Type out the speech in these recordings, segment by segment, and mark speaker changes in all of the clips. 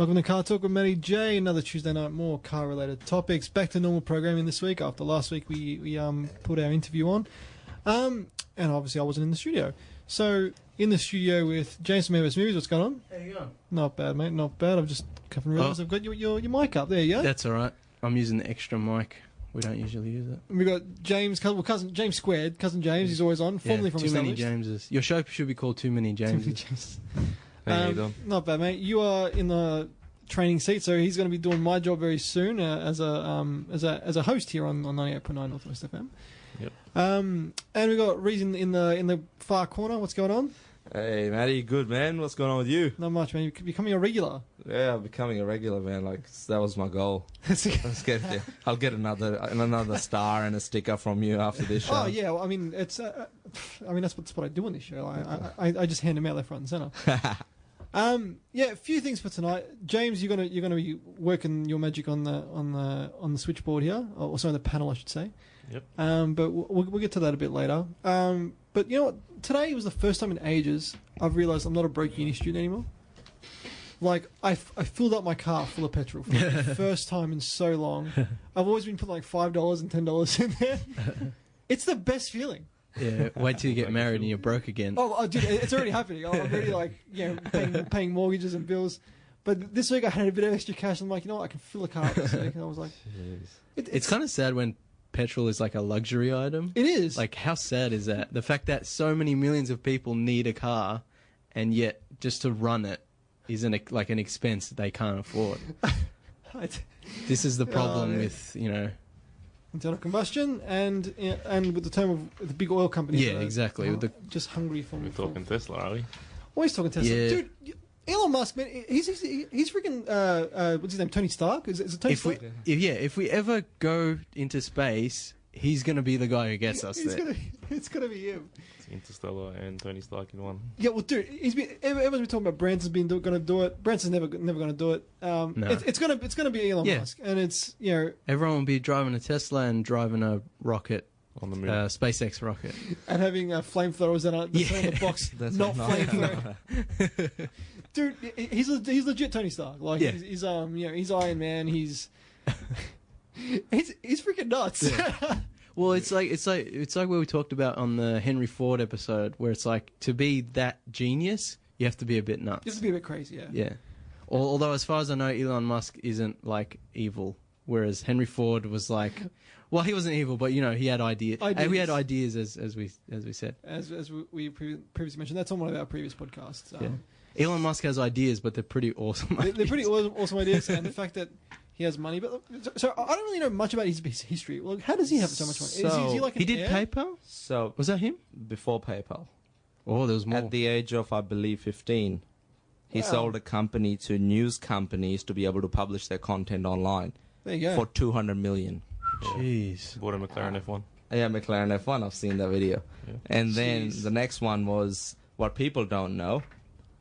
Speaker 1: Welcome to CarTorque with Matty J. Another Tuesday night, more car-related topics. Back to normal programming this week. After last week, we put our interview on, and obviously I wasn't in the studio. So in the studio with James from MS Movies. What's going on?
Speaker 2: How you going?
Speaker 1: Not bad, mate. Not bad. I've just realised I've got your mic up there. Yeah,
Speaker 2: That's all right. I'm using the extra mic. We don't usually use it.
Speaker 1: We got James, cousin James squared. Cousin James, he's always on. Formerly from
Speaker 2: Too Many
Speaker 1: Established.
Speaker 2: Jameses. Your show should be called Too Many Jameses.
Speaker 1: James.
Speaker 3: How you doing?
Speaker 1: Not bad, mate. You are in the training seat, so he's going to be doing my job very soon as a host here on 98.9 Northwest FM.
Speaker 3: Yep.
Speaker 1: And we got Reason in the far corner. What's going on?
Speaker 3: Hey, Matty, good man. What's going on with you?
Speaker 1: Not much, man. You're becoming a regular.
Speaker 3: Yeah, I'm becoming a regular, man. Like that was my goal. Let's get there. I'll get another star and a sticker from you after this show.
Speaker 1: Oh yeah, well, I mean it's that's what I do on this show. I just hand them out left, right, and centre. A few things for tonight. James, you're gonna be working your magic on the switchboard here, or sorry, the panel, I should say.
Speaker 3: Yep.
Speaker 1: But we'll get to that a bit later. But you know what? Today was the first time in ages I've realised I'm not a broke uni student anymore. Like, I filled up my car full of petrol for the first time in so long. I've always been putting like $5 and $10 in there. It's the best feeling.
Speaker 2: Yeah, wait till you get married and you're broke again.
Speaker 1: Oh, dude, it's already happening. I'm already paying mortgages and bills. But this week I had a bit of extra cash. And I'm like, you know what? I can fill a car up this week. And I was like,
Speaker 2: it's kind of sad when petrol is like a luxury item.
Speaker 1: It is.
Speaker 2: Like, how sad is that? The fact that so many millions of people need a car, and yet just to run it is an expense that they can't afford. This is the problem with,
Speaker 1: internal combustion and with the term of the big oil companies.
Speaker 2: Yeah, exactly.
Speaker 1: Just hungry for.
Speaker 3: We're talking Tesla, are we?
Speaker 1: Always talking Tesla,
Speaker 2: Yeah.
Speaker 1: dude. Elon Musk, man, he's freaking. What's his name? Tony Stark. Is it Tony Stark?
Speaker 2: If we ever go into space, he's gonna be the guy who gets us there.
Speaker 1: It's gonna be him.
Speaker 3: It's Interstellar and Tony Stark in one.
Speaker 1: Yeah, well, dude, everyone's been talking about Branson's been going to do it. Branson's never going to do it.
Speaker 2: No.
Speaker 1: It's gonna be Elon Musk, and it's
Speaker 2: everyone will be driving a Tesla and driving a rocket
Speaker 3: On the moon.
Speaker 2: SpaceX rocket,
Speaker 1: and having flamethrowers that are on the box, not flamethrower. Dude, he's legit Tony Stark. Like he's Iron Man. He's freaking nuts.
Speaker 2: Yeah. Well, it's like what we talked about on the Henry Ford episode, where it's like, to be that genius, you have to be a bit nuts.
Speaker 1: You have to be a bit crazy, yeah.
Speaker 2: Yeah. Although, as far as I know, Elon Musk isn't like evil, whereas Henry Ford was like, well, he wasn't evil, but he had ideas. And we had ideas, as we said. As
Speaker 1: we previously mentioned, that's on one of our previous podcasts.
Speaker 2: Yeah. Elon Musk has ideas, but they're pretty awesome.
Speaker 1: They're pretty awesome ideas, and the fact that he has money. But so I don't really know much about his history. Well, how does he have so much money? Is he like
Speaker 2: he did
Speaker 1: heir?
Speaker 2: PayPal?
Speaker 3: So
Speaker 2: Was that him?
Speaker 3: before PayPal,
Speaker 2: Oh, there was more.
Speaker 3: at the age of I believe 15, he sold a company to news companies to be able to publish their content online
Speaker 1: There you go.
Speaker 3: for 200 million.
Speaker 2: Jeez.
Speaker 4: Bought a McLaren F1.
Speaker 3: Yeah, McLaren F1. I've seen that video.
Speaker 4: Yeah.
Speaker 3: And then
Speaker 1: Jeez.
Speaker 3: the next one was what people don't know,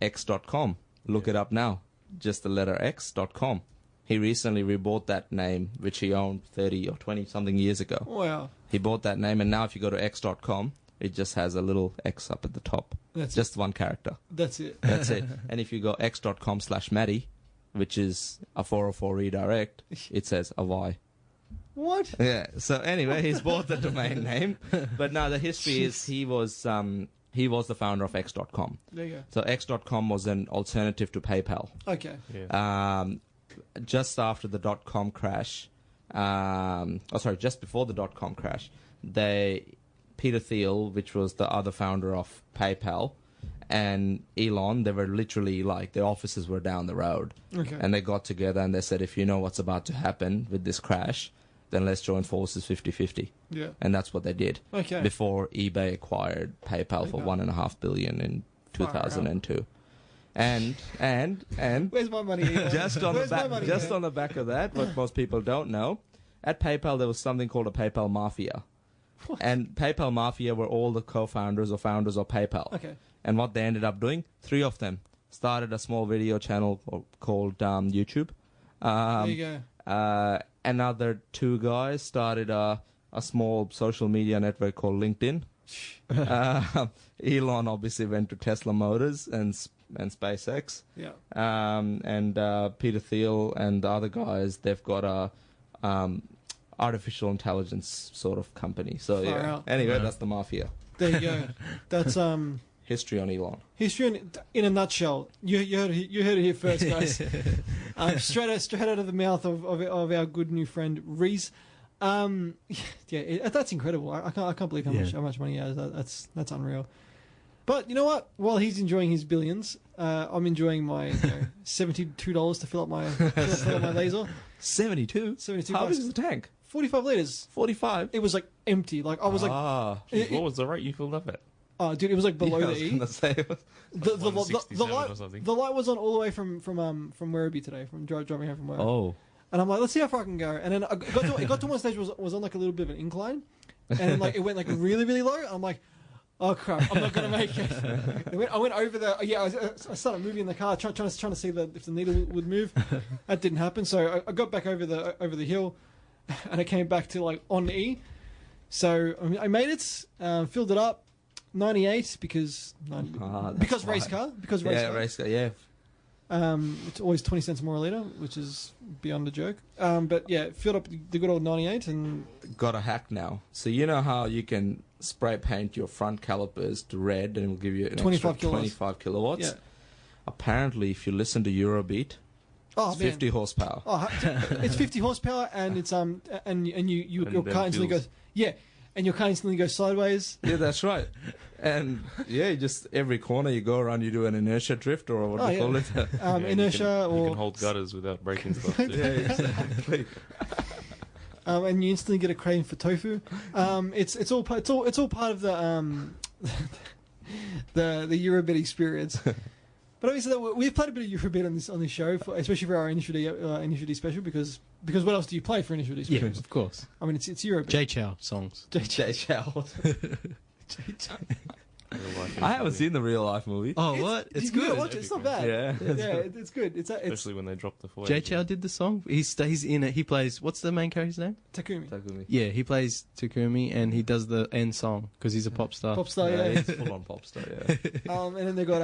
Speaker 3: X.com. Look it up now. Just the letter X.com. He recently rebought that name, which he owned 30 or 20 something years ago.
Speaker 1: Wow.
Speaker 3: He bought that name, and now if you go to X.com, it just has a little X up at the top.
Speaker 1: That's
Speaker 3: just one character.
Speaker 1: That's it.
Speaker 3: That's it. And if you go X.com/Matty, which is a 404 redirect, it says a Y.
Speaker 1: What?
Speaker 3: Yeah. So anyway, he's bought the domain name. But now the history is he was the founder of X.com.
Speaker 1: There you
Speaker 3: So X.com was an alternative to PayPal.
Speaker 1: go. Okay.
Speaker 4: Yeah.
Speaker 3: Just after the .com crash, just before the .com crash, Peter Thiel, which was the other founder of PayPal, and Elon, they were literally like, their offices were down the road.
Speaker 1: Okay.
Speaker 3: And they got together and they said, if you know what's about to happen with this crash, then let's join forces 50-50.
Speaker 1: Yeah.
Speaker 3: And that's what they did.
Speaker 1: Okay.
Speaker 3: Before eBay acquired PayPal for
Speaker 1: PayPal.
Speaker 3: $1.5 billion in
Speaker 1: Far
Speaker 3: 2002. And
Speaker 1: Where's my money? Elon?
Speaker 3: just on
Speaker 1: Where's my
Speaker 3: the
Speaker 1: money,
Speaker 3: back,
Speaker 1: man?
Speaker 3: on the back of that, what most people don't know, at PayPal there was something called a PayPal Mafia.
Speaker 1: What?
Speaker 3: And PayPal Mafia were all the co-founders or founders of PayPal.
Speaker 1: Okay.
Speaker 3: And what they ended up doing, 3 of them started a small video channel called YouTube.
Speaker 1: There you go.
Speaker 3: Another 2 guys started a small social media network called LinkedIn. Elon obviously went to Tesla Motors and SpaceX.
Speaker 1: Yeah.
Speaker 3: And Peter Thiel and the other guys, they've got a artificial intelligence sort of company. So
Speaker 1: Far
Speaker 3: yeah.
Speaker 1: out.
Speaker 3: Anyway,
Speaker 2: Yeah.
Speaker 3: that's the mafia.
Speaker 1: There you go. That's
Speaker 3: History on Elon.
Speaker 1: history in a nutshell. You heard it here first, guys. Straight out of the mouth of our good new friend Reese. That's incredible. I can't believe how much money he has. That's unreal. But you know what? While he's enjoying his billions, I'm enjoying my $72 to fill up my laser.
Speaker 3: 72?
Speaker 1: 72
Speaker 3: How big
Speaker 1: bucks.
Speaker 3: is the tank?
Speaker 1: 45 liters.
Speaker 3: 45?
Speaker 1: It was like empty. Like I was like,
Speaker 4: What was the rate you filled up at?
Speaker 1: oh dude, it was like below
Speaker 3: Yeah, I
Speaker 1: the
Speaker 3: was
Speaker 1: E.
Speaker 3: gonna say,
Speaker 1: The
Speaker 4: 167
Speaker 1: light
Speaker 4: or something.
Speaker 1: the light was on all the way from Werribee today, from driving home from work.
Speaker 3: oh.
Speaker 1: And I'm like, let's see how far I can go. And then it got to one stage was on like a little bit of an incline, and then like it went like really really low. I'm like, oh crap, I'm not gonna make it. I went over the I started moving in the car, trying to see if the needle would move. That didn't happen. So I got back over the hill, and I came back to like on E. So I made it, filled it up, 98 because race car
Speaker 3: Race car, yeah.
Speaker 1: It's always 20 cents more a litre, which is beyond a joke. But yeah, filled up the good old 98 and...
Speaker 3: Got a hack now. So you know how you can spray paint your front calipers to red and it will give you an
Speaker 1: 25
Speaker 3: extra
Speaker 1: kilowatts.
Speaker 3: 25 kilowatts?
Speaker 1: Yeah.
Speaker 3: Apparently, if you listen to Eurobeat,
Speaker 1: Oh,
Speaker 3: it's
Speaker 1: man.
Speaker 3: 50 horsepower.
Speaker 1: Oh, it's 50 horsepower and it's and your
Speaker 4: And
Speaker 1: car
Speaker 4: then
Speaker 1: instantly
Speaker 4: feels-
Speaker 1: goes... Yeah, and your car instantly goes sideways.
Speaker 3: Yeah, that's right. And yeah, just every corner you go around, you do an inertia drift or what do you call it?
Speaker 4: Yeah,
Speaker 1: Inertia
Speaker 4: you
Speaker 1: or...
Speaker 4: can hold gutters without breaking stuff. Too.
Speaker 3: Yeah, exactly.
Speaker 1: and you instantly get a craving for tofu. It's all part of the the Eurobit experience. But obviously, we've played a bit of Eurobit on this show, especially for our Initial D special, because what else do you play for Initial D special?
Speaker 2: Yeah, of course.
Speaker 1: I mean, it's Eurobit.
Speaker 2: J Chow songs.
Speaker 3: Jay Chow.
Speaker 4: Real life
Speaker 3: I haven't
Speaker 4: initially.
Speaker 3: seen the real life movie.
Speaker 2: Oh, what? It's
Speaker 1: You gotta
Speaker 2: good.
Speaker 1: watch it. It's not bad.
Speaker 3: Yeah.
Speaker 1: It's good. It's
Speaker 4: Especially when they drop the 4
Speaker 2: J Chow did the song. He's in it. He plays. What's the main character's name?
Speaker 1: Takumi.
Speaker 3: Takumi.
Speaker 2: Yeah, he plays Takumi, and he does the end song because he's a pop star.
Speaker 1: Pop star,
Speaker 3: Yeah,
Speaker 1: yeah.
Speaker 3: he's full on pop star, yeah.
Speaker 1: And then they got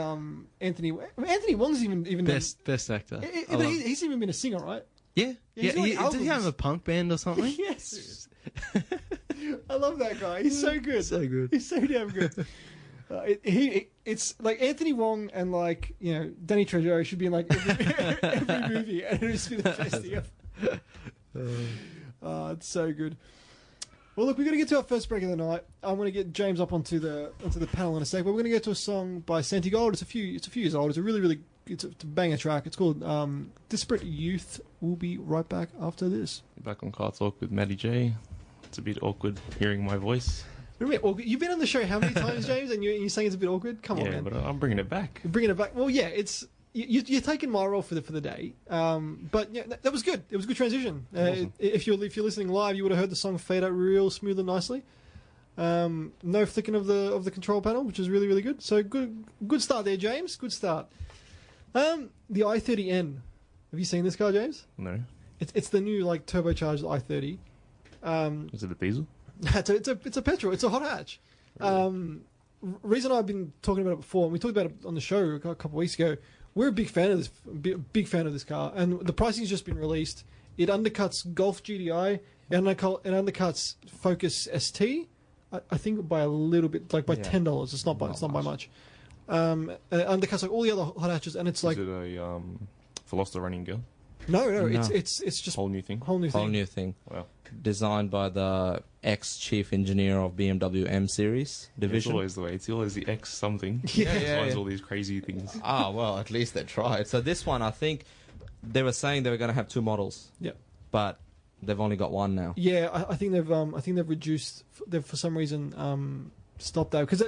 Speaker 1: Anthony. Anthony Wong's even
Speaker 2: Best actor. I love-
Speaker 1: He's even been a singer, right?
Speaker 2: Yeah,
Speaker 1: he's got
Speaker 2: Did he
Speaker 1: albums.
Speaker 2: have a punk band or something?
Speaker 1: Yes. I love that guy. He's so good.
Speaker 2: So good.
Speaker 1: He's so damn good. It's like Anthony Wong and like Danny Trejo should be in like every movie, and it'll just be the best thing. It's so good. Well, look, we're going to get to our first break of the night. I'm going to get James up onto the panel in a sec, but we're going to get to a song by Santi Gold. It's a few years old. It's a really it's a banger track. It's called Disparate Youth. We'll be right back after this.
Speaker 4: Back on CarTorque with Maddie J. It's a bit awkward hearing my voice.
Speaker 1: Remember, you've been on the show how many times, James, and you're saying it's a bit awkward? Come on,
Speaker 4: Yeah,
Speaker 1: man.
Speaker 4: but I'm bringing it back.
Speaker 1: You're bringing it back. Well, yeah, it's you're taking my role for the day. But yeah, that was good. It was a good transition.
Speaker 4: Awesome.
Speaker 1: If you're listening live, you would have heard the song fade out real smooth and nicely. No flicking of the control panel, which is really good. So good start there, James. Good start. The i30N. Have you seen this car, James?
Speaker 4: No.
Speaker 1: It's the new like turbocharged i30.
Speaker 4: Is it a diesel?
Speaker 1: It's a petrol. It's a hot hatch. Reason I've been talking about it before, and we talked about it on the show a couple of weeks ago. We're a big fan of this. Big fan of this car, and the pricing's just been released. It undercuts Golf GTI and it undercuts Focus ST. I think by a little bit, like by $10. It's not by much. And it undercuts like all the other hot hatches, and it's like
Speaker 4: Is it a Veloster running girl?
Speaker 1: no,
Speaker 3: No.
Speaker 1: it's just
Speaker 4: Whole new thing.
Speaker 1: whole new
Speaker 3: Whole
Speaker 1: thing.
Speaker 3: new thing.
Speaker 4: Wow.
Speaker 3: Designed by the ex-chief engineer of BMW M Series
Speaker 4: It's
Speaker 3: division.
Speaker 4: always the way. It's always the X something.
Speaker 1: Yeah.
Speaker 4: Designs all these crazy things.
Speaker 3: Ah, well, at least they tried. So this one, I think, they were saying they were going to have 2 models.
Speaker 1: Yep.
Speaker 3: But they've only got 1 now.
Speaker 1: Yeah, I think they've reduced. They've for some reason stopped that because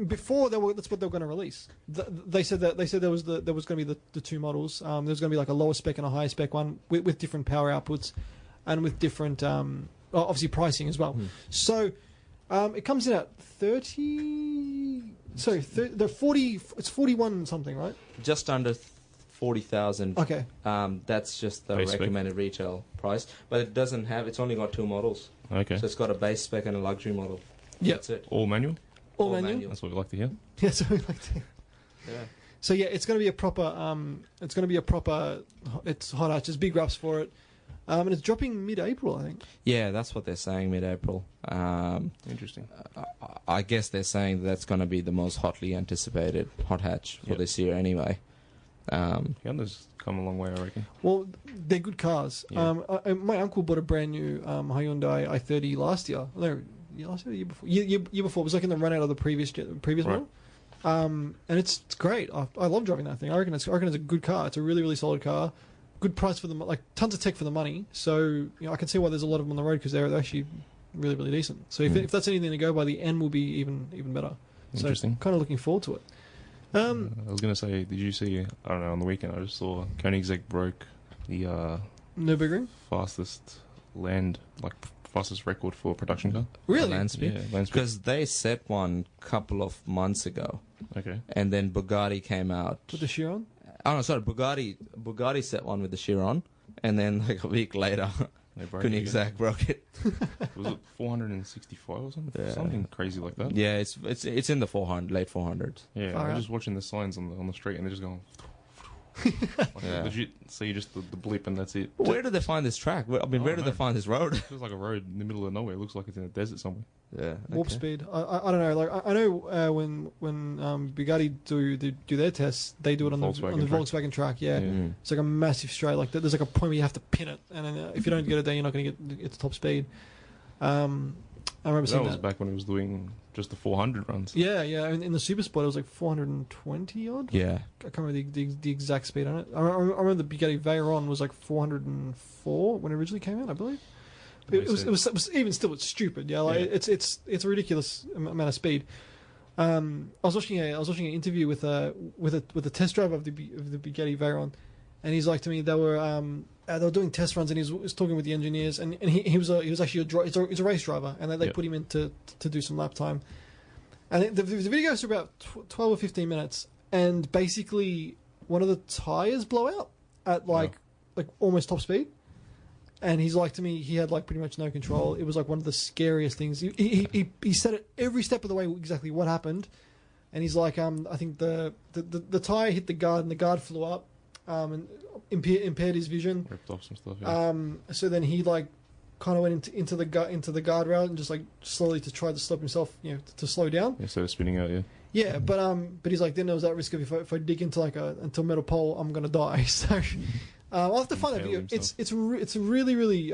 Speaker 1: before that's what they were going to release. They said there was going to be the 2 models. There was going to be like a lower spec and a higher spec one with different power outputs and with different obviously pricing as well. So it comes in at 30. Sorry, the 40. It's 41 something, right?
Speaker 3: Just under 40,000.
Speaker 1: Okay.
Speaker 3: That's just the
Speaker 4: Base spec.
Speaker 3: recommended retail price. But it doesn't have, it's only got 2 models.
Speaker 4: Okay.
Speaker 3: So it's got a base spec and a luxury model.
Speaker 1: Yeah.
Speaker 3: That's it.
Speaker 4: All manual?
Speaker 1: All manual.
Speaker 4: That's what we like to hear.
Speaker 1: Yeah, so we like to.
Speaker 3: Yeah.
Speaker 1: So yeah, it's going to be a proper. It's going to be a proper. It's hot hatch. There's big wraps for it, and it's dropping mid-April, I think.
Speaker 3: Yeah, that's what they're saying, mid-April.
Speaker 4: Interesting.
Speaker 3: I guess they're saying that's going to be the most hotly anticipated hot hatch for this year anyway.
Speaker 4: Hyundai's come a long way, I reckon.
Speaker 1: Well, they're good cars.
Speaker 4: Yeah.
Speaker 1: My uncle bought a brand new Hyundai i30 last year. No, last year, the year before. Year before. It was like in the run out of the previous model. And it's great. I love driving that thing. I reckon it's a good car. It's a really, really solid car. Good price for like tons of tech for the money. So I can see why there's a lot of them on the road because they're actually really, really decent. So if that's anything to go by, the end will be even better.
Speaker 4: Interesting.
Speaker 1: So kind of looking forward to it.
Speaker 4: I was going to say, did you see, I don't know, on the weekend I just saw Koenigsegg broke the
Speaker 1: Nürburgring?
Speaker 4: fastest record for a production car.
Speaker 1: Really?
Speaker 3: Land speed?
Speaker 4: Yeah, land speed.
Speaker 3: Because they set one a couple of months ago.
Speaker 4: Okay.
Speaker 3: And then Bugatti came out.
Speaker 1: With the Chiron?
Speaker 3: Oh, no, sorry. Bugatti set one with the Chiron. And then like a week later,
Speaker 4: They broke it again.
Speaker 3: Koenigsegg broke it.
Speaker 4: Was it 465 or something?
Speaker 3: Yeah.
Speaker 4: Something crazy like that.
Speaker 3: Yeah, it's in the 400, late 400s.
Speaker 4: Yeah,
Speaker 1: Far
Speaker 4: I'm
Speaker 1: out.
Speaker 4: just watching the signs on the street and they're just going. Like
Speaker 3: Yeah.
Speaker 4: legit, see just the blip and that's it.
Speaker 3: Where did they find this track? Where did
Speaker 4: know.
Speaker 3: they find this road?
Speaker 4: It feels like a road in the middle of nowhere. It looks like it's in a desert somewhere.
Speaker 3: Yeah.
Speaker 1: Warp
Speaker 3: okay.
Speaker 1: speed. I don't know. Like I know when Bugatti do their tests, they do it on the
Speaker 4: Volkswagen track.
Speaker 1: Volkswagen track. Yeah.
Speaker 3: Mm.
Speaker 1: It's like a massive straight. Like there's like a point where you have to pin it, and then if you don't get it there, you're not going to get its top speed. I remember
Speaker 4: That
Speaker 1: seeing
Speaker 4: was
Speaker 1: that.
Speaker 4: back when it was doing just the 400 runs.
Speaker 1: Yeah, yeah. In the Super Sport, it was like 420 odd.
Speaker 3: Yeah.
Speaker 1: I can't remember the exact speed on it. I remember the Bugatti Veyron was like 404 when it originally came out, I believe. It was even still, it's stupid. Yeah, like
Speaker 4: Yeah.
Speaker 1: it's a ridiculous amount of speed. I was watching an interview with a test driver of the Bugatti Veyron, and he's like to me they were doing test runs, and he was talking with the engineers, and he was actually he's a race driver, and they put him in to do some lap time, and the video goes for about 12 or 15 minutes, and basically one of the tires blow out at like almost top speed. And he's like to me, he had like pretty much no control. It was like one of the scariest things. He said it every step of the way exactly what happened, and he's like, I think the tire hit the guard and the guard flew up, and impaired his vision.
Speaker 4: Ripped off some stuff. Yeah.
Speaker 1: So then he like kind of went into the guardrail and just like slowly to try to stop himself, to slow down.
Speaker 4: Instead of spinning out, yeah.
Speaker 1: Yeah, but he's like, then there was that risk of if I dig into like into a metal pole, I'm gonna die. So. I'll have to find that video. It's really really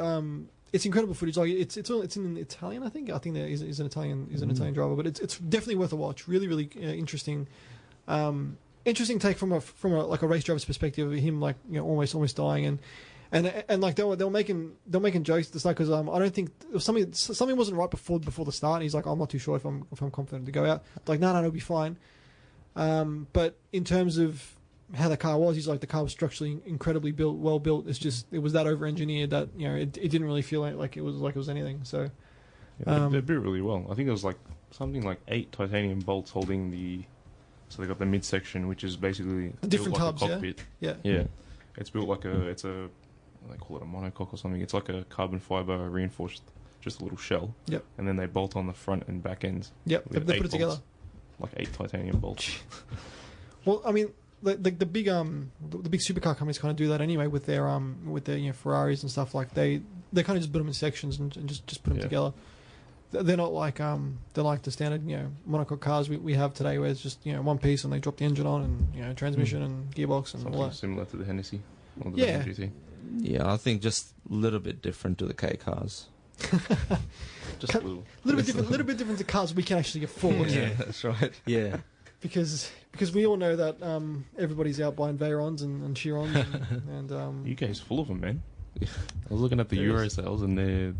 Speaker 1: it's incredible footage. Like it's in Italian, I think. I think he's an Italian driver, but it's definitely worth a watch. Really really interesting. Interesting take from a like a race driver's perspective of him like almost dying and like they were making jokes at the start because I don't think something wasn't right before the start. And he's like, I'm not too sure if I'm confident to go out. Like no, it'll be fine. But in terms of how the car was, he's like the car was structurally incredibly well built. It's just it was that over engineered that it didn't really feel like it was anything. So
Speaker 4: they built really well. I think it was like something like 8 titanium bolts holding the. So they got the midsection, which is basically
Speaker 1: different
Speaker 4: built like
Speaker 1: tubs,
Speaker 4: a cockpit.
Speaker 1: yeah.
Speaker 4: It's built like it's a they call it a monocoque or something. It's like a carbon fiber reinforced, just a little shell.
Speaker 1: Yep.
Speaker 4: And then they bolt on the front and back ends.
Speaker 1: Yep. They put it together.
Speaker 4: Like 8 titanium bolts.
Speaker 1: Well, I mean. The big supercar companies kind of do that anyway with their Ferraris and stuff. Like they kind of just put them in sections and just put them together. They're not like the standard monocoque cars we have today where it's just one piece and they drop the engine on and transmission and gearbox and
Speaker 4: something
Speaker 1: all that.
Speaker 4: Similar to the Hennessy or the
Speaker 1: Yeah.
Speaker 4: GT.
Speaker 3: Yeah, I think just a little bit different to the K cars.
Speaker 4: Just a little.
Speaker 1: little bit different to cars we can actually afford.
Speaker 3: Yeah, that's right.
Speaker 2: Yeah.
Speaker 1: Because we all know that everybody's out buying Veyrons and Chirons and
Speaker 4: UK is full of them, man. I was looking at the Euro sales and they're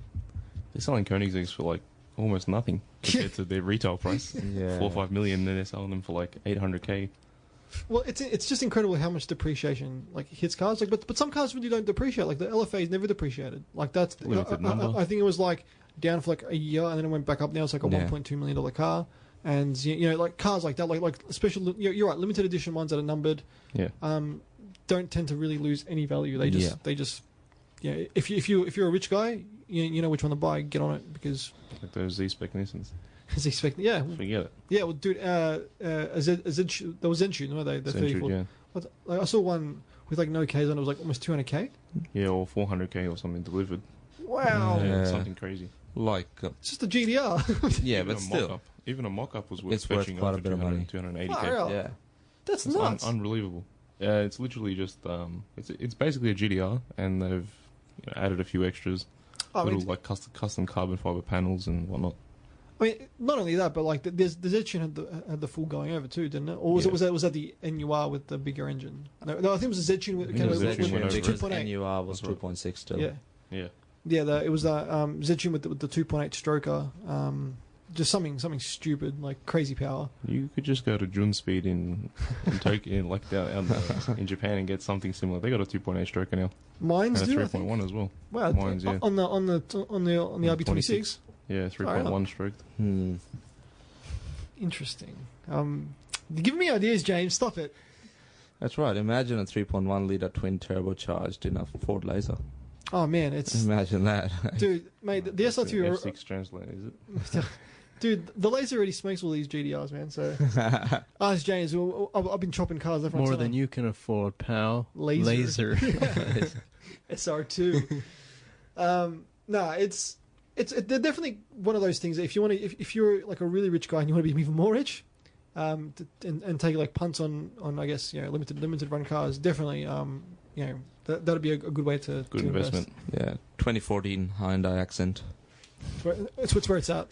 Speaker 4: selling Koenigsegg's for like almost nothing compared to their retail price.
Speaker 3: Yeah.
Speaker 4: 4 or 5 million, then they're selling them for like 800k.
Speaker 1: well, it's just incredible how much depreciation like hits cars. Like, but some cars really don't depreciate. Like the LFA is never depreciated. Like that's
Speaker 4: Limited number.
Speaker 1: I think it was like down for like a year and then it went back up. Now it's like a $1.2 million car. And like cars like that, like special. You're right. Limited edition ones that are numbered, don't tend to really lose any value. They just. If you're a rich guy, you know which one to buy. Get on it because.
Speaker 4: Like those Z-Spec Nissans.
Speaker 1: Is he expecting? Yeah,
Speaker 4: Forget it.
Speaker 1: yeah. Well, dude, there was Zenshun, weren't they? The
Speaker 4: Century,
Speaker 1: 34.
Speaker 4: yeah.
Speaker 1: Like, I saw one with like no Ks on it. It was like almost 200k.
Speaker 4: Yeah, or 400k or something delivered.
Speaker 1: Wow.
Speaker 3: Yeah.
Speaker 4: Something crazy.
Speaker 3: Like,
Speaker 1: It's just a GDR.
Speaker 3: yeah,
Speaker 4: Even
Speaker 3: but
Speaker 4: a
Speaker 3: still,
Speaker 4: mock-up. Even a mock-up was worth
Speaker 3: It's worth
Speaker 4: fetching
Speaker 3: quite a
Speaker 4: over
Speaker 3: bit of money.
Speaker 4: 280k.
Speaker 1: Far out.
Speaker 3: yeah.
Speaker 1: That's
Speaker 4: It's
Speaker 1: nuts.
Speaker 4: unbelievable. Yeah, it's literally just it's basically a GDR, and they've added a few extras,
Speaker 1: I
Speaker 4: little
Speaker 1: mean,
Speaker 4: like custom carbon fiber panels and whatnot.
Speaker 1: not only that, but like the Zetsun had the full going over too, didn't it? Or was
Speaker 4: Yeah.
Speaker 1: it was that the NUR with the bigger engine? No, I think it was the Zetsun with,
Speaker 4: I think
Speaker 1: came
Speaker 4: it was
Speaker 1: with,
Speaker 4: Zetsun
Speaker 1: with
Speaker 4: went over.
Speaker 1: 2.8.
Speaker 3: NUR was
Speaker 4: That's right.
Speaker 3: 2.6 still.
Speaker 1: Yeah,
Speaker 4: Yeah,
Speaker 1: yeah. It was Zetsun with the 2.8 stroker. Just something stupid, like crazy power.
Speaker 4: you could just go to Jun Speed in Tokyo, like in Japan, and get something similar. They got a 2.8 stroker now,
Speaker 1: Mines
Speaker 4: and a
Speaker 1: do, I think.
Speaker 4: 3.1 as well.
Speaker 1: Wow,
Speaker 4: Mines, yeah.
Speaker 1: on the RB26.
Speaker 4: Yeah, 3.1 stroked.
Speaker 1: Interesting. You're giving me ideas, James. Stop it.
Speaker 3: That's right. Imagine a 3.1 liter twin turbocharged in a Ford Laser.
Speaker 1: Oh man, it's
Speaker 3: Imagine that.
Speaker 1: dude, mate. The SR2,
Speaker 4: F6 translator, is it?
Speaker 1: dude. The Laser already smokes all these GDRs, man. So ask James. I've been chopping cars left, right,
Speaker 2: More
Speaker 1: center.
Speaker 2: than you can afford, pal.
Speaker 1: Laser.
Speaker 2: Laser.
Speaker 1: SR2. No, it's they're definitely one of those things that if you want to, if you're like a really rich guy and you want to be even more rich, and take like punts on I guess limited run cars, definitely that'd be a good way to
Speaker 4: Good
Speaker 1: to
Speaker 4: investment.
Speaker 3: Yeah. 2014 Hyundai Accent.
Speaker 1: It's where it's at.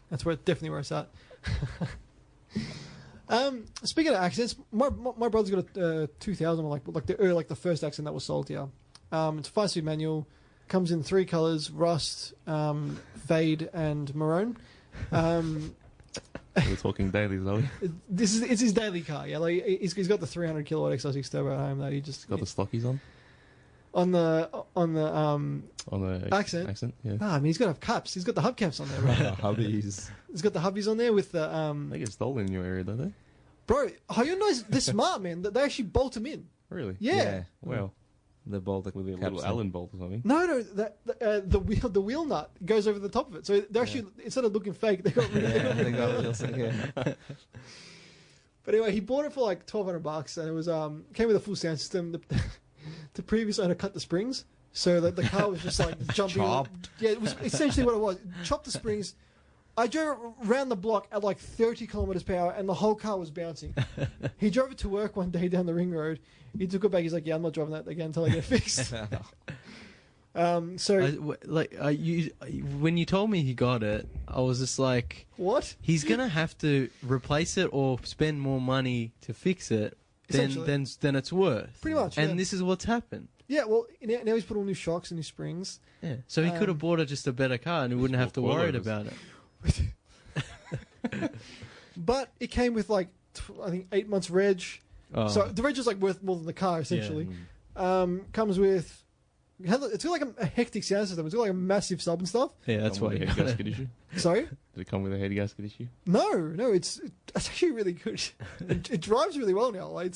Speaker 1: That's definitely where it's at. Speaking of accents, my brother's got a 2000 like the first accent that was sold here. It's a 5-speed manual, comes in 3 colors: rust, fade, and maroon.
Speaker 4: We're talking dailies, are we?
Speaker 1: It's his daily car. Yeah, like he's got the 300 kilowatt XR6 turbo at home that he just
Speaker 4: Got the stockies on
Speaker 1: on the
Speaker 4: accent. Yeah,
Speaker 1: I mean he's got caps. He's got the hubcaps on there, right?
Speaker 3: Hubbies.
Speaker 1: He's got the hubbies on there with the
Speaker 4: they get stolen in your area, don't they?
Speaker 1: Bro, Hyundai's they're smart, man. They actually bolt them in.
Speaker 4: Really?
Speaker 1: Yeah.
Speaker 4: Wow.
Speaker 3: The bolt
Speaker 4: With a
Speaker 3: caps
Speaker 4: little
Speaker 3: on.
Speaker 4: Allen bolt or something.
Speaker 1: No, the wheel nut goes over the top of it. So they're actually instead of looking fake, they got
Speaker 3: Yeah, they got wheels. Yeah.
Speaker 1: But anyway, he bought it for like $1,200, and it was came with a full sound system. The previous owner cut the springs, so that the car was just like jumping.
Speaker 3: Chopped.
Speaker 1: Yeah, it was essentially what it was. Chopped the springs. I drove around the block at like 30 kilometers per hour, and the whole car was bouncing. He drove it to work one day down the ring road. He took it back. He's like, "Yeah, I'm not driving that again until I get it fixed."
Speaker 2: When you told me he got it, I was just like,
Speaker 1: What?
Speaker 2: he's gonna have to replace it or spend more money to fix it
Speaker 1: Essentially.
Speaker 2: than it's worth.
Speaker 1: Pretty much,
Speaker 2: And
Speaker 1: yeah.
Speaker 2: this is what's happened.
Speaker 1: Yeah, well, now he's put all new shocks and new springs.
Speaker 2: Yeah. So he could have bought just a better car and he wouldn't have to
Speaker 4: more
Speaker 2: worry
Speaker 4: coilovers.
Speaker 2: about it.
Speaker 1: But it came with like I think 8 months reg.
Speaker 2: Oh.
Speaker 1: So the reg is like worth more than the car essentially. Comes with it's got like a hectic sound system. It's got like a massive sub and stuff.
Speaker 2: Yeah, that's why
Speaker 4: Come
Speaker 2: you
Speaker 4: with a
Speaker 2: got
Speaker 4: head
Speaker 2: it.
Speaker 4: gasket issue.
Speaker 1: Sorry.
Speaker 4: Did it come with a head gasket issue?
Speaker 1: No, it's actually really good. It drives really well now. Like,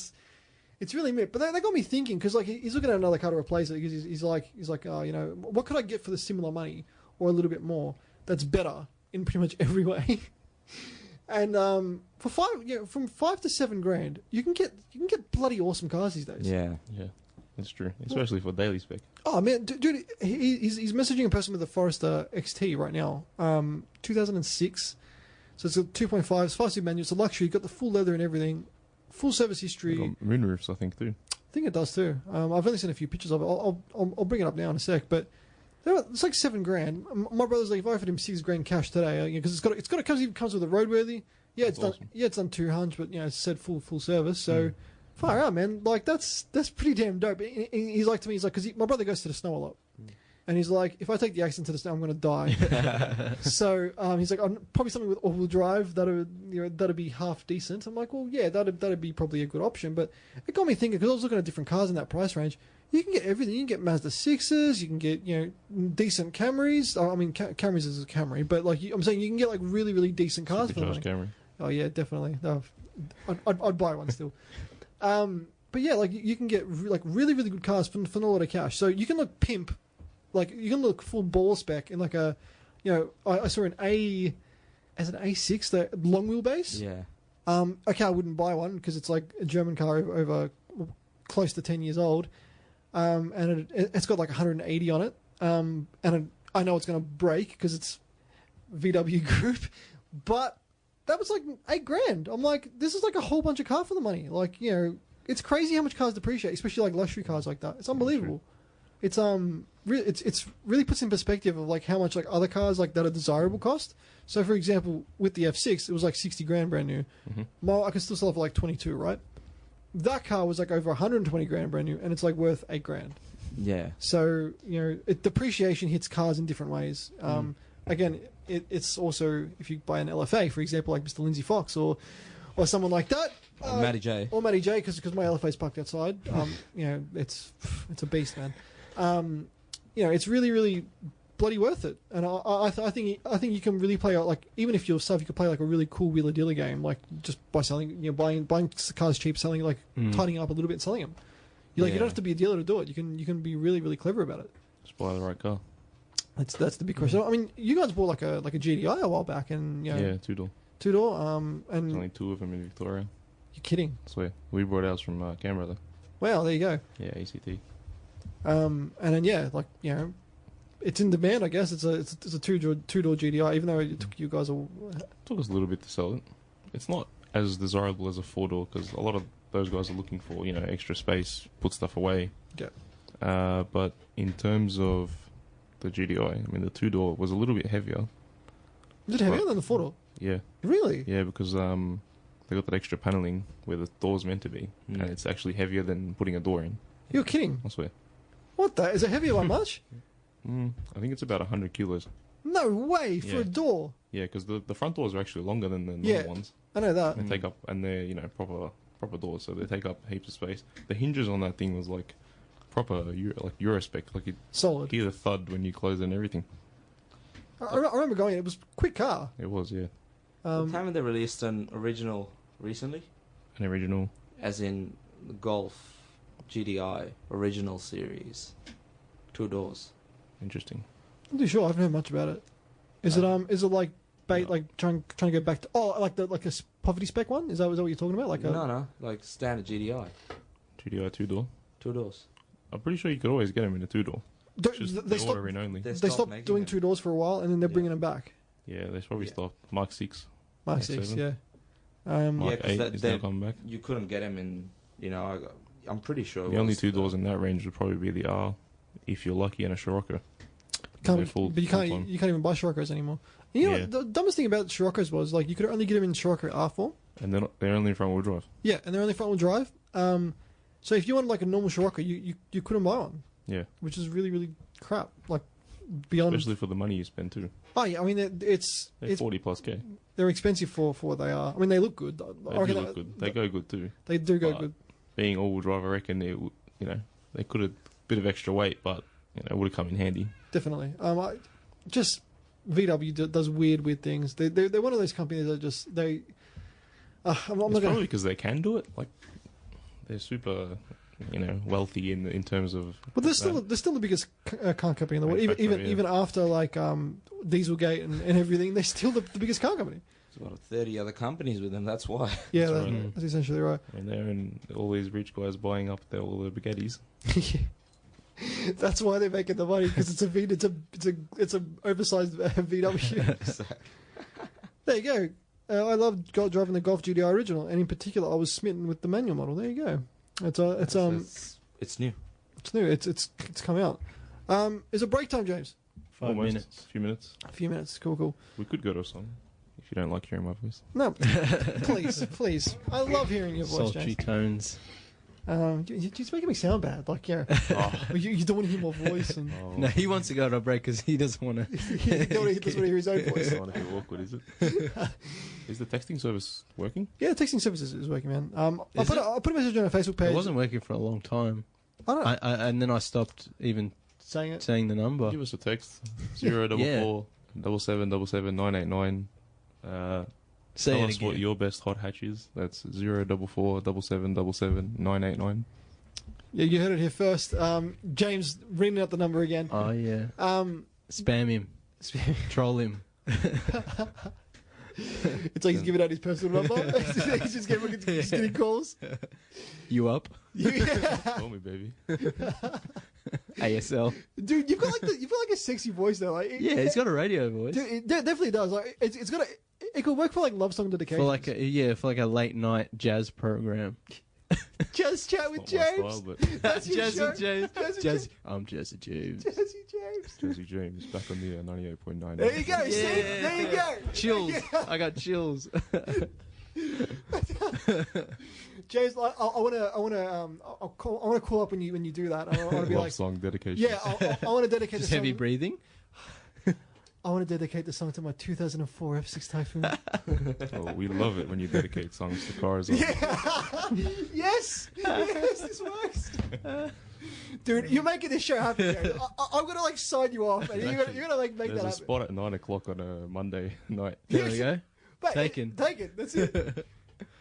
Speaker 1: it's really mint. But they got me thinking because like he's looking at another car to replace it because he's like what could I get for the similar money or a little bit more that's better in pretty much every way. And for from $5,000 to $7,000, you can get bloody awesome cars these days.
Speaker 3: Yeah.
Speaker 4: Yeah, that's true. Especially for daily spec.
Speaker 1: Oh man, dude, he's messaging a person with a Forester XT right now, 2006. So it's a 2.5, it's 5-speed manual, it's a luxury. Got the full leather and everything, full service history.
Speaker 4: Got moonroofs, I think, too.
Speaker 1: I think it does too. I've only seen a few pictures of it. I'll bring it up now in a sec. But it's like $7,000. My brother's like, if I offered him $6,000 cash today, because it comes with a roadworthy. Yeah, it's
Speaker 4: That's awesome.
Speaker 1: it's done 200, but it's said full service. So far out, man. Like that's pretty damn dope. He's like to me, because my brother goes to the snow a lot. And he's like, if I take the accent to the snow, I'm going to die. So he's like, probably something with all-wheel drive that'd be half decent. I'm like, well, yeah, that'd be probably a good option. But it got me thinking because I was looking at different cars in that price range. You can get everything. You can get Mazda 6s. You can get decent Camrys. I mean, Camrys is a Camry, but like I'm saying, you can get like really really decent cars for the money.
Speaker 4: Supercharged Camry.
Speaker 1: Oh yeah, definitely. No, I'd buy one still. But yeah, like you can get really really good cars for not a lot of cash. So you can look pimp. Like you can look full ball spec in like a, I saw an as an A6, the long wheelbase.
Speaker 3: Yeah.
Speaker 1: Okay, I wouldn't buy one because it's like a German car over close to 10 years old, and it's got like 180 on it, I know it's going to break because it's VW Group, but that was like $8,000. I'm like, this is like a whole bunch of car for the money. Like, you know, it's crazy how much cars depreciate, especially like luxury cars like that. It's unbelievable. It's it's really puts in perspective of like how much like other cars like that are desirable cost. So for example, with the F6, it was like $60,000 brand new. I can still sell it for like 22, right? That car was like over $120,000 brand new, and it's like worth $8,000.
Speaker 3: Yeah.
Speaker 1: So you know, depreciation hits cars in different ways. Again, it's also if you buy an LFA, for example, like Mr. Lindsay Fox or someone like that.
Speaker 3: Or Matty J.
Speaker 1: Or Matty J, because my LFA's parked outside. You know, it's a beast, man. You know, it's really, really bloody worth it. And I think you can really play out, like, even if you're yourself, you could play like a really cool wheeler dealer game, like just by selling, you know, buying cars cheap, selling, like tidying up a little bit and selling them. You don't have to be a dealer to do it. You can be really, really clever about it.
Speaker 4: Just buy the right car.
Speaker 1: That's the big question. I mean, you guys bought like a GDI a while back, and you know,
Speaker 4: Yeah, two-door.
Speaker 1: and
Speaker 4: There's only two of them in Victoria.
Speaker 1: you're kidding.
Speaker 4: I swear. We brought ours from Canberra, though.
Speaker 1: Wow, there you go.
Speaker 4: Yeah, ACT.
Speaker 1: And then yeah, like, you know, it's in demand. I guess it's a two-door GDI, even though it took you guys
Speaker 4: It took us a little bit to sell it. It's not as desirable as a four-door because a lot of those guys are looking for, you know, extra space, put stuff away.
Speaker 1: Yeah.
Speaker 4: But in terms of the GDI, I mean, the two-door was a little bit heavier.
Speaker 1: Is it heavier than the four-door?
Speaker 4: Yeah.
Speaker 1: Really?
Speaker 4: Yeah, because they got that extra paneling where the door's meant to be, and it's actually heavier than putting a door in.
Speaker 1: You're kidding.
Speaker 4: I swear.
Speaker 1: What the? Is it heavier by much?
Speaker 4: I think it's about 100 kilos.
Speaker 1: No way for a door.
Speaker 4: Yeah, because the front doors are actually longer than the normal ones.
Speaker 1: I know that.
Speaker 4: They take up, and they're, you know, proper doors, so they take up heaps of space. The hinges on that thing was like proper like Eurospec, like you
Speaker 1: Solid.
Speaker 4: hear the thud when you close it and everything.
Speaker 1: I remember going. It was a quick car.
Speaker 4: It was, yeah.
Speaker 3: Haven't they released an original recently?
Speaker 4: An original.
Speaker 3: As in the Golf GDI original series, 2 doors.
Speaker 4: Interesting.
Speaker 1: I'm not too sure. I haven't heard much about it. Is it like bait, like trying to go back to like a poverty spec one? Is that what you're talking about? Like
Speaker 3: no, like standard GDI,
Speaker 4: GDI 2-door.
Speaker 3: 2 doors.
Speaker 4: I'm pretty sure you could always get them in a 2-door. Just
Speaker 1: they
Speaker 4: the order in only.
Speaker 1: They stopped doing 2 doors for a while, and then they're bringing them back.
Speaker 4: Yeah, they probably stopped. Mark 6.
Speaker 1: Mark 6,
Speaker 4: 7.
Speaker 1: yeah.
Speaker 4: Mark 8 is now coming back.
Speaker 3: You couldn't get them in. You know, I'm pretty sure.
Speaker 4: The only 2 doors in that range would probably be the R, if you're lucky, and a Scirocco.
Speaker 1: But you can't even buy Scirocco's anymore. You know,
Speaker 4: Yeah.
Speaker 1: the dumbest thing about Scirocco's was like you could only get them in Scirocco R4.
Speaker 4: And they're only front wheel drive.
Speaker 1: Yeah, and they're only front wheel drive. So if you wanted like a normal Scirocco, you couldn't buy one.
Speaker 4: Yeah.
Speaker 1: Which is really, really crap. Like beyond.
Speaker 4: Especially for the money you spend too.
Speaker 1: Oh yeah, I mean it's
Speaker 4: 40 plus K.
Speaker 1: They're expensive for what they are. I mean they look good.
Speaker 4: They do look good. They go good too.
Speaker 1: They do go
Speaker 4: But
Speaker 1: good.
Speaker 4: Being all wheel drive, I reckon they could have a bit of extra weight, but it would have come in handy.
Speaker 1: Definitely. Just VW does weird things. They're one of those companies that just I'm
Speaker 4: It's
Speaker 1: not gonna.
Speaker 4: probably because they can do it. Like they're super, wealthy in terms of.
Speaker 1: But they're still the biggest car company in the world. Even after like Dieselgate and everything, they're still the biggest car company.
Speaker 3: There's about 30 other companies with them. That's why.
Speaker 1: Yeah,
Speaker 4: That's
Speaker 1: that's essentially right.
Speaker 4: And they're in all these rich guys buying up all the Bugattis.
Speaker 1: That's why they're making the money because it's a oversized VW. There you go. I love driving the Golf GDI original, and in particular, I was smitten with the manual model. There you go. It's new.
Speaker 3: It's new.
Speaker 1: It's new. It's come out. Is it break time, James?
Speaker 2: 5 minutes.
Speaker 4: A few minutes.
Speaker 1: A few minutes. Cool.
Speaker 4: We could go to a song if you don't like hearing my voice.
Speaker 1: No, please. I love hearing your voice,
Speaker 2: Sultry
Speaker 1: James.
Speaker 2: tones.
Speaker 1: You're just making me sound bad. Like, yeah, you don't want to hear my voice, and
Speaker 2: No, he wants to go to a break because he doesn't want to.
Speaker 1: he doesn't want to hear his own voice.
Speaker 4: It's not a bit awkward, is it? Is the texting service working?
Speaker 1: Yeah, texting services is working, man. I
Speaker 2: Is
Speaker 1: put a message on our Facebook page.
Speaker 2: It wasn't working for a long time.
Speaker 1: I don't know.
Speaker 2: And then I stopped even
Speaker 1: Saying it.
Speaker 2: saying the number.
Speaker 4: Give us a text 044 777 989.
Speaker 2: Say
Speaker 4: Tell
Speaker 2: it
Speaker 4: us what
Speaker 2: again.
Speaker 4: your best hot hatch is. That's 044 777 989.
Speaker 1: Yeah, you heard it here first. James, reading out the number again.
Speaker 2: Oh yeah.
Speaker 1: Um,
Speaker 2: Spam him. Troll him.
Speaker 1: It's like he's giving out his personal number. He's just getting calls.
Speaker 2: You up?
Speaker 4: Call me, baby.
Speaker 2: ASL.
Speaker 1: Dude, you've got like a sexy voice though. Like,
Speaker 2: Yeah, he's got a radio voice.
Speaker 1: Dude, it definitely does. Like, it's got it could work for like love song dedication.
Speaker 2: For like a late night jazz program.
Speaker 1: Jazz chat with
Speaker 4: Not my
Speaker 1: James.
Speaker 4: style, but
Speaker 1: That's your
Speaker 2: Jazz
Speaker 1: show.
Speaker 2: and James.
Speaker 1: Jazz-
Speaker 2: I'm Jazzy James.
Speaker 1: Jazzy James.
Speaker 4: Jazzy James back on the 98.9.
Speaker 1: There you go. See, there you go.
Speaker 2: Chills. I got chills.
Speaker 1: James, I want to call up when you do that. I want to be
Speaker 4: Love
Speaker 1: like,
Speaker 4: song dedication.
Speaker 1: yeah, I want to dedicate
Speaker 2: Just
Speaker 1: the
Speaker 2: heavy
Speaker 1: song.
Speaker 2: breathing.
Speaker 1: I want to dedicate the song to my 2004 F6 Typhoon.
Speaker 4: Oh, we love it when you dedicate songs to cars.
Speaker 1: Yes, this works. Dude, you're making this show happen, James. I'm gonna like sign you off, and you're gonna like make
Speaker 4: There's
Speaker 1: that
Speaker 4: a
Speaker 1: happen.
Speaker 4: spot at 9 o'clock on a Monday night.
Speaker 2: There we go.
Speaker 1: Mate,
Speaker 2: Taken.
Speaker 1: Taken. That's it.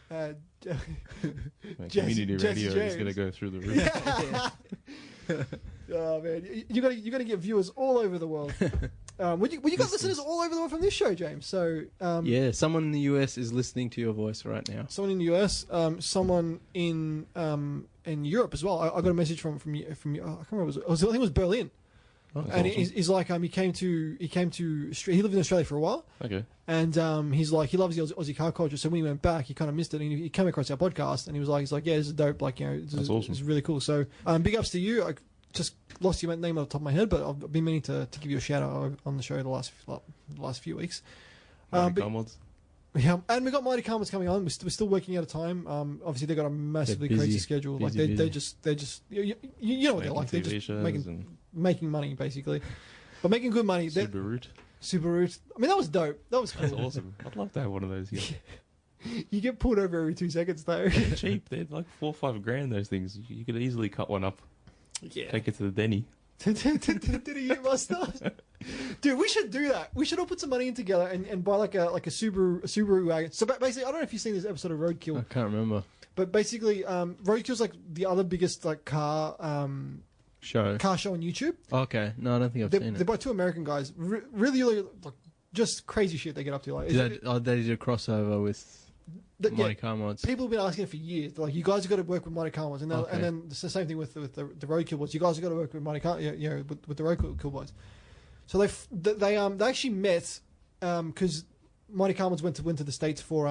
Speaker 4: Man,
Speaker 1: Jazzy-
Speaker 4: community
Speaker 1: Jazzy
Speaker 4: radio is
Speaker 1: James.
Speaker 4: going to go through the roof.
Speaker 1: Oh man, you're gonna get viewers all over the world. You got listeners all over the world from this show, James. So
Speaker 2: Yeah, someone in the US is listening to your voice right now.
Speaker 1: someone in the US, someone in Europe as well. I got a message from I can't remember. I think it was Berlin,
Speaker 2: Oh,
Speaker 1: and
Speaker 4: awesome.
Speaker 1: he's like he came to he lived in Australia for a while,
Speaker 4: Okay.
Speaker 1: and he's like he loves the Aussie car culture. So when he went back, he kind of missed it. And he came across our podcast, and he was like yeah, this is dope. Like
Speaker 4: That's awesome.
Speaker 1: It's really cool. So big ups to you. I just lost your name off the top of my head, but I've been meaning to give you a shout out on the show the last few weeks.
Speaker 4: Mighty
Speaker 1: But-
Speaker 4: Car Mods.
Speaker 1: Yeah, and we got Mighty Carmels coming on. We're still working out of time. Obviously, they got a massively
Speaker 2: They're busy.
Speaker 1: crazy schedule. Like
Speaker 2: Busy.
Speaker 1: they're just you know what they're like. They're
Speaker 4: Making TV
Speaker 1: just
Speaker 4: shows
Speaker 1: making money basically, but making good money. They're
Speaker 4: Subaru.
Speaker 1: Subaru. I mean, that was dope. That was cool.
Speaker 4: That's awesome. I'd love to have one of those here.
Speaker 1: You get pulled over every 2 seconds though.
Speaker 4: They're cheap. They're like 4 or 5 grand, those things. You could easily cut one up.
Speaker 1: Yeah.
Speaker 4: Take it to the Denny.
Speaker 1: Did he get mustard? Dude, we should do that. We should all put some money in together and buy like a Subaru wagon. So basically, I don't know if you've seen this episode of Roadkill,
Speaker 2: I can't remember.
Speaker 1: but basically, Roadkill's like the other biggest like car show on YouTube.
Speaker 2: Okay, no, I don't think I've seen
Speaker 1: They're
Speaker 2: it.
Speaker 1: by two American guys. Really, like, just crazy shit they get up to. Like,
Speaker 2: They did a crossover with Mighty Car Mods.
Speaker 1: people have been asking for years. They're like, you guys have got to work with Mighty Car Mods, and
Speaker 2: Okay.
Speaker 1: then it's the same thing with the Roadkill boys. You guys have got to work with Mighty Car, with the Roadkill boys. So they actually met because Mighty Car Mods went to the States for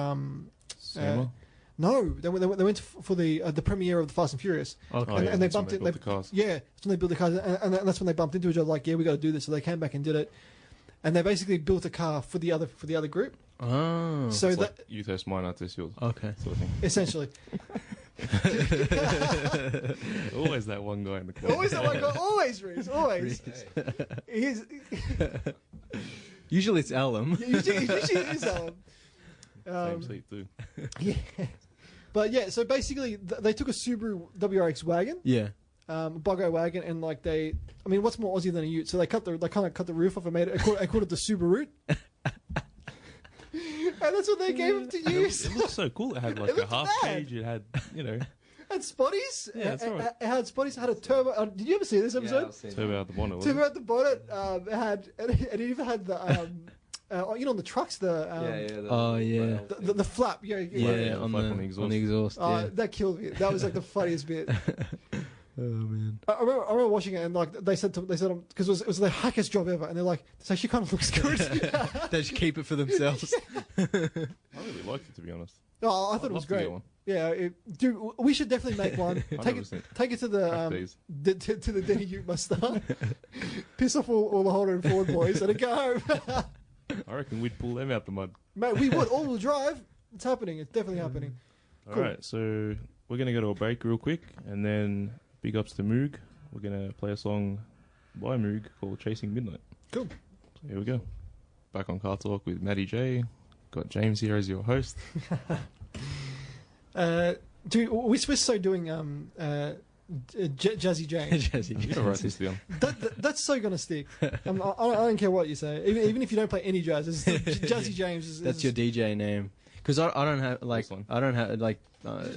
Speaker 2: Cinema?
Speaker 1: no, they went for the premiere of the Fast and Furious.
Speaker 2: Okay.
Speaker 1: And they
Speaker 4: that's when
Speaker 1: bumped it.
Speaker 4: built the cars.
Speaker 1: Yeah, that's when they built the cars, and that's when they bumped into each other. Like, yeah, we got to do this. So they came back and did it, and they basically built a car for the other group.
Speaker 2: Oh.
Speaker 1: So
Speaker 4: It's
Speaker 1: that
Speaker 4: like you test mine, I test yours.
Speaker 2: Okay.
Speaker 4: Sort of thing.
Speaker 1: essentially,
Speaker 4: Always that one guy in the corner.
Speaker 1: always that one guy, always Reese, always. He's
Speaker 2: Usually it's Alum.
Speaker 1: usually it is Alan.
Speaker 4: Same seat too.
Speaker 1: Yeah, but yeah. So basically, they took a Subaru WRX wagon.
Speaker 2: Yeah.
Speaker 1: Buggo wagon, and like I mean, what's more Aussie than a Ute? So they kind of cut the roof off and made it. I called it the Subaru, and that's what they gave him to
Speaker 4: And
Speaker 1: use.
Speaker 4: it looked so cool. It had like
Speaker 1: It
Speaker 4: a
Speaker 1: looked
Speaker 4: half
Speaker 1: bad.
Speaker 4: page. It had,
Speaker 1: Had spotties.
Speaker 4: Yeah, that's right.
Speaker 1: It had spotties. It had a turbo. Did you ever see this episode?
Speaker 4: turbo out the bonnet. wasn't
Speaker 1: Turbo at the bonnet. It had, and it even had the on the trucks the
Speaker 2: Oh, yeah.
Speaker 1: the flap. Yeah,
Speaker 2: Yeah,
Speaker 4: the
Speaker 2: on
Speaker 4: flap
Speaker 2: the exhaust. Yeah.
Speaker 1: That killed me. That was like the funniest bit.
Speaker 2: Oh man.
Speaker 1: I remember watching it, and like they said because it was the hackest job ever, and they're like, this actually kind of looks good.
Speaker 2: They just keep it for themselves.
Speaker 4: I really liked it, to be honest.
Speaker 1: Oh, I
Speaker 4: I'd
Speaker 1: thought it was
Speaker 4: love to get
Speaker 1: great.
Speaker 4: one.
Speaker 1: Yeah, dude, we should definitely make one.
Speaker 4: 100%.
Speaker 1: Take it to the
Speaker 4: Days.
Speaker 1: to the Denny Ute Mustang. Piss off all the Honda and Ford boys, and then go home.
Speaker 4: I reckon we'd pull them out the mud.
Speaker 1: Mate, we would all-wheel drive. It's happening. It's definitely happening.
Speaker 4: All
Speaker 1: Cool.
Speaker 4: right, so we're gonna go to a break real quick, and then big ups to Moog. We're gonna play a song by Moog called "Chasing Midnight."
Speaker 1: Cool.
Speaker 4: So here we go. Back on Car Talk with Matty J. Got James here as your host.
Speaker 1: Dude, we're so doing Jazzy James.
Speaker 2: Jazzy
Speaker 4: You gotta
Speaker 2: James.
Speaker 4: write this down.
Speaker 1: That's so gonna stick. I don't care what you say. Even if you don't play any jazz, it's Jazzy James.
Speaker 2: That's your DJ name. Because I don't have like
Speaker 4: This one.
Speaker 2: I don't have like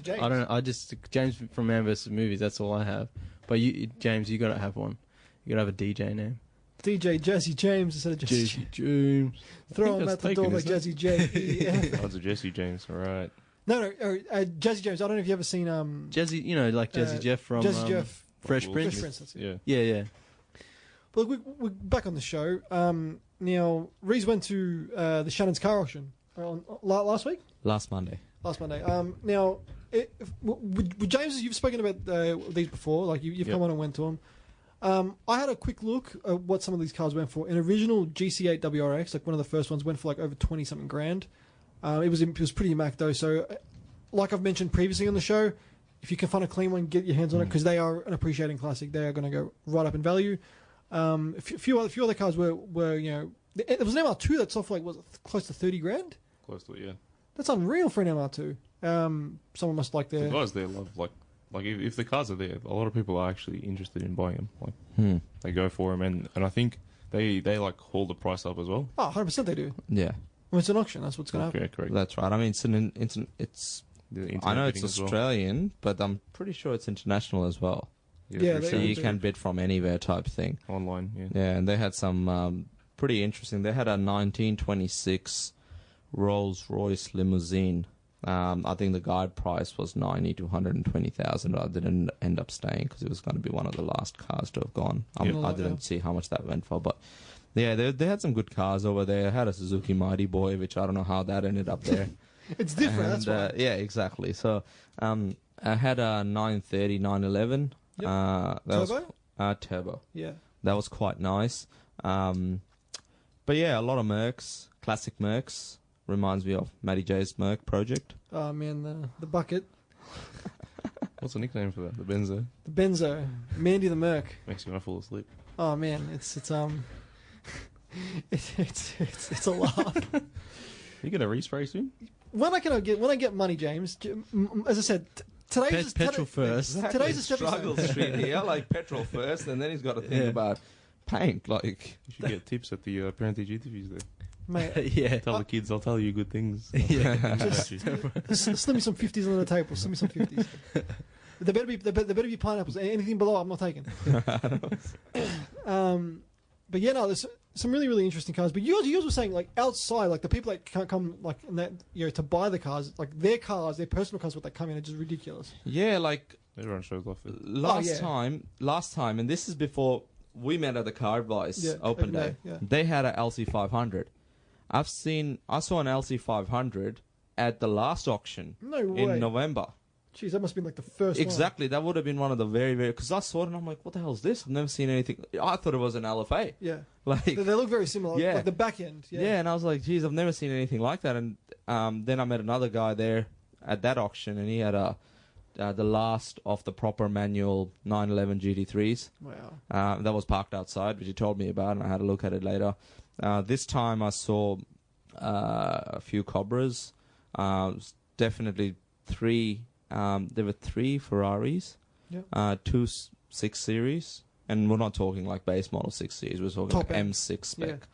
Speaker 1: James.
Speaker 2: I don't I just James from Man vs Movies. That's all I have. But you James, you gotta have one. You gotta have a DJ name.
Speaker 1: DJ Jazzy James instead of
Speaker 2: Jazzy James.
Speaker 1: Throw him
Speaker 4: that's
Speaker 1: out the door
Speaker 4: taken,
Speaker 1: like
Speaker 4: isn't
Speaker 1: Jazzy James.
Speaker 4: Oh, it's a Jesse James, all right.
Speaker 1: No, Jazzy James. I don't know if you ever seen
Speaker 2: Jazzy, you know, like Jazzy Jeff from
Speaker 1: Jazzy Jeff.
Speaker 2: Fresh
Speaker 4: Will
Speaker 2: Prince.
Speaker 1: Fresh Prince, that's it.
Speaker 4: Yeah.
Speaker 2: Yeah, yeah.
Speaker 1: But look, we're back on the show. Now, Reese went to the Shannon's car auction last week?
Speaker 3: Last Monday.
Speaker 1: Last Monday. Now, with James, you've spoken about these before. Like, you've come on and went to them. I had a quick look at what some of these cars went for. An original GC8 WRX, like one of the first ones, went for like over 20-something grand. It was pretty mac though. So, like I've mentioned previously on the show, if you can find a clean one, get your hands on it because they are an appreciating classic. They are going to go right up in value. A few other cars were you know, there was an MR2 that sold for like was it close to 30 grand.
Speaker 4: Close to it, yeah.
Speaker 1: That's unreal for an MR2. Someone must like
Speaker 4: The
Speaker 1: their.
Speaker 4: guys there love, like if the cars are there, a lot of people are actually interested in buying them. Like, they go for them, and I think they like haul the price up as well.
Speaker 1: Oh, 100% they do.
Speaker 3: Yeah,
Speaker 1: Well, it's an auction. That's what's going to happen.
Speaker 4: Okay, correct.
Speaker 3: that's right. I mean, it's
Speaker 4: The internet
Speaker 3: I know it's
Speaker 4: bidding as well.
Speaker 3: Australian, but I'm pretty sure it's international as well.
Speaker 1: Yeah,
Speaker 4: for
Speaker 1: they
Speaker 3: So
Speaker 1: are.
Speaker 3: you
Speaker 1: do.
Speaker 3: can bid from anywhere type thing.
Speaker 4: online, yeah.
Speaker 3: Yeah, and they had some pretty interesting. They had a 1926 Rolls-Royce limousine. I think the guide price was 90 to 120,000. I didn't end up staying because it was going to be one of the last cars to have gone.
Speaker 1: Yeah.
Speaker 3: I didn't see how much that went for, but yeah, they had some good cars over there. I had a Suzuki Mighty Boy, which I don't know how that ended up there.
Speaker 1: It's different. That's why.
Speaker 3: Yeah, exactly. So I had a 930, 911.
Speaker 1: Yep.
Speaker 3: That
Speaker 1: Turbo?
Speaker 3: was turbo.
Speaker 1: Yeah.
Speaker 3: That was quite nice. But yeah, a lot of Mercs, classic Mercs. Reminds me of Matty J's Merc project.
Speaker 1: Oh man, the bucket,
Speaker 4: What's the nickname for that? The Benzo?
Speaker 1: the Benzo, Mandy the Merc.
Speaker 4: Makes you want to fall asleep.
Speaker 1: Oh man, it's it's a laugh.
Speaker 4: You get a respray soon?
Speaker 1: when I get money, James. As I said, today's
Speaker 2: Petrol first.
Speaker 1: Today's a stepping
Speaker 3: struggle
Speaker 1: stone.
Speaker 3: street here, like petrol first, and then he's got to think about paint. Like,
Speaker 4: You should get tips at the parentage interviews there.
Speaker 1: Mate,
Speaker 2: Yeah.
Speaker 4: Tell the kids, I'll tell you good things.
Speaker 2: Yeah.
Speaker 1: slip me some 50s under the table. Slip me some 50s. There better be pineapples. Anything below, I'm not taking. But yeah, no, there's some really, really interesting cars. But you were saying like outside, like the people that can't come like in that, you know, to buy the cars, like their cars, their personal cars, what they come in are just ridiculous.
Speaker 3: yeah, like
Speaker 4: Everyone shows off it.
Speaker 3: last
Speaker 1: yeah.
Speaker 3: time, and this is before we met at the Car Advice open day.
Speaker 1: Yeah.
Speaker 3: They had a LC500. I saw an LC500 at the last auction
Speaker 1: No way.
Speaker 3: in November.
Speaker 1: Jeez, that must have been like the first
Speaker 3: Exactly, that would have been one of the very, because I saw it and I'm like, what the hell is this? I've never seen anything. I thought it was an LFA.
Speaker 1: one. Yeah.
Speaker 3: Like,
Speaker 1: They look very similar.
Speaker 3: Yeah.
Speaker 1: Like the back end. Yeah.
Speaker 3: yeah, and I was like, geez, I've never seen anything like that. And then I met another guy there at that auction, and he had the last of the proper manual 911 GT3s.
Speaker 1: Wow.
Speaker 3: That was parked outside, which he told me about, and I had a look at it later. This time I saw a few Cobras. Definitely three. There were three Ferraris,
Speaker 1: Yeah.
Speaker 3: 2 6 Series, and we're not talking like base model 6 Series. We're talking
Speaker 1: Top
Speaker 3: like
Speaker 1: end.
Speaker 3: M6 spec.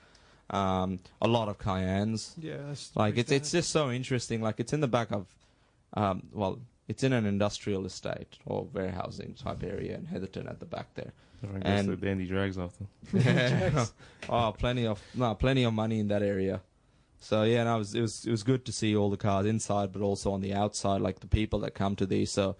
Speaker 3: A lot of Cayennes.
Speaker 1: Yeah. That's
Speaker 3: Like
Speaker 1: pretty
Speaker 3: it's just so interesting. Like it's in the back of, it's in an industrial estate or warehousing type area in Heatherton at the back there.
Speaker 4: Everyone
Speaker 3: And-
Speaker 4: gets the dandy drags after.
Speaker 3: Oh, plenty of money in that area. So yeah, no, it was good to see all the cars inside, but also on the outside, like the people that come to these. So,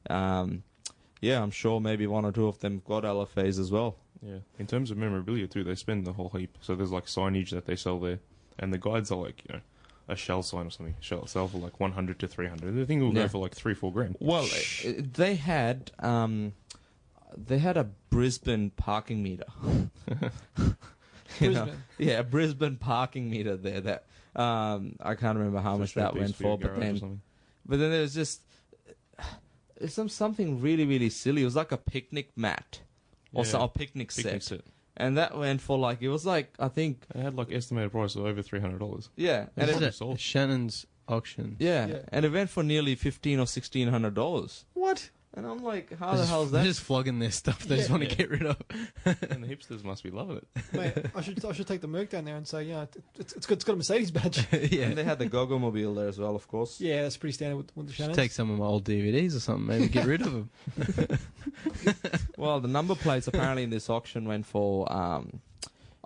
Speaker 3: yeah, I'm sure maybe one or two of them got LFAs as well.
Speaker 4: Yeah. In terms of memorabilia too, they spend the whole heap. So there's like signage that they sell there, and the guides are like, you know, a shell sign or something. Shell sell for like 100 to 300. The thing will
Speaker 3: Yeah.
Speaker 4: go for like 3-4 grand.
Speaker 3: Well, they had a Brisbane parking meter. You know?
Speaker 1: Brisbane.
Speaker 3: Yeah, a Brisbane parking meter there. That I can't remember how much that went for, but then there was just something really, really silly. It was like a picnic mat or a picnic set. And that went for like, it was like, I think,
Speaker 4: They had like estimated price of over $300.
Speaker 3: yeah, and
Speaker 2: This
Speaker 3: it,
Speaker 2: is
Speaker 4: sold.
Speaker 2: at Shannon's auction.
Speaker 3: yeah,
Speaker 1: Yeah.
Speaker 3: and it went for nearly $1,500 or $1,600.
Speaker 1: What?
Speaker 3: And I'm like, how
Speaker 2: They're
Speaker 3: the
Speaker 2: just-
Speaker 3: hell is
Speaker 2: They're
Speaker 3: that?
Speaker 2: just flogging their stuff. They just
Speaker 1: Yeah.
Speaker 2: want to get rid of.
Speaker 4: And the hipsters must be loving it.
Speaker 1: Mate, I should take the Merc down there and say, yeah, it's got a Mercedes badge.
Speaker 2: Yeah.
Speaker 3: And they had the Gogo Mobile there as well, of course.
Speaker 1: Yeah, that's pretty standard with the
Speaker 2: Just
Speaker 1: Shannons.
Speaker 2: take some of my old DVDs or something. Maybe get rid of them.
Speaker 3: Well, the number plates apparently in this auction went for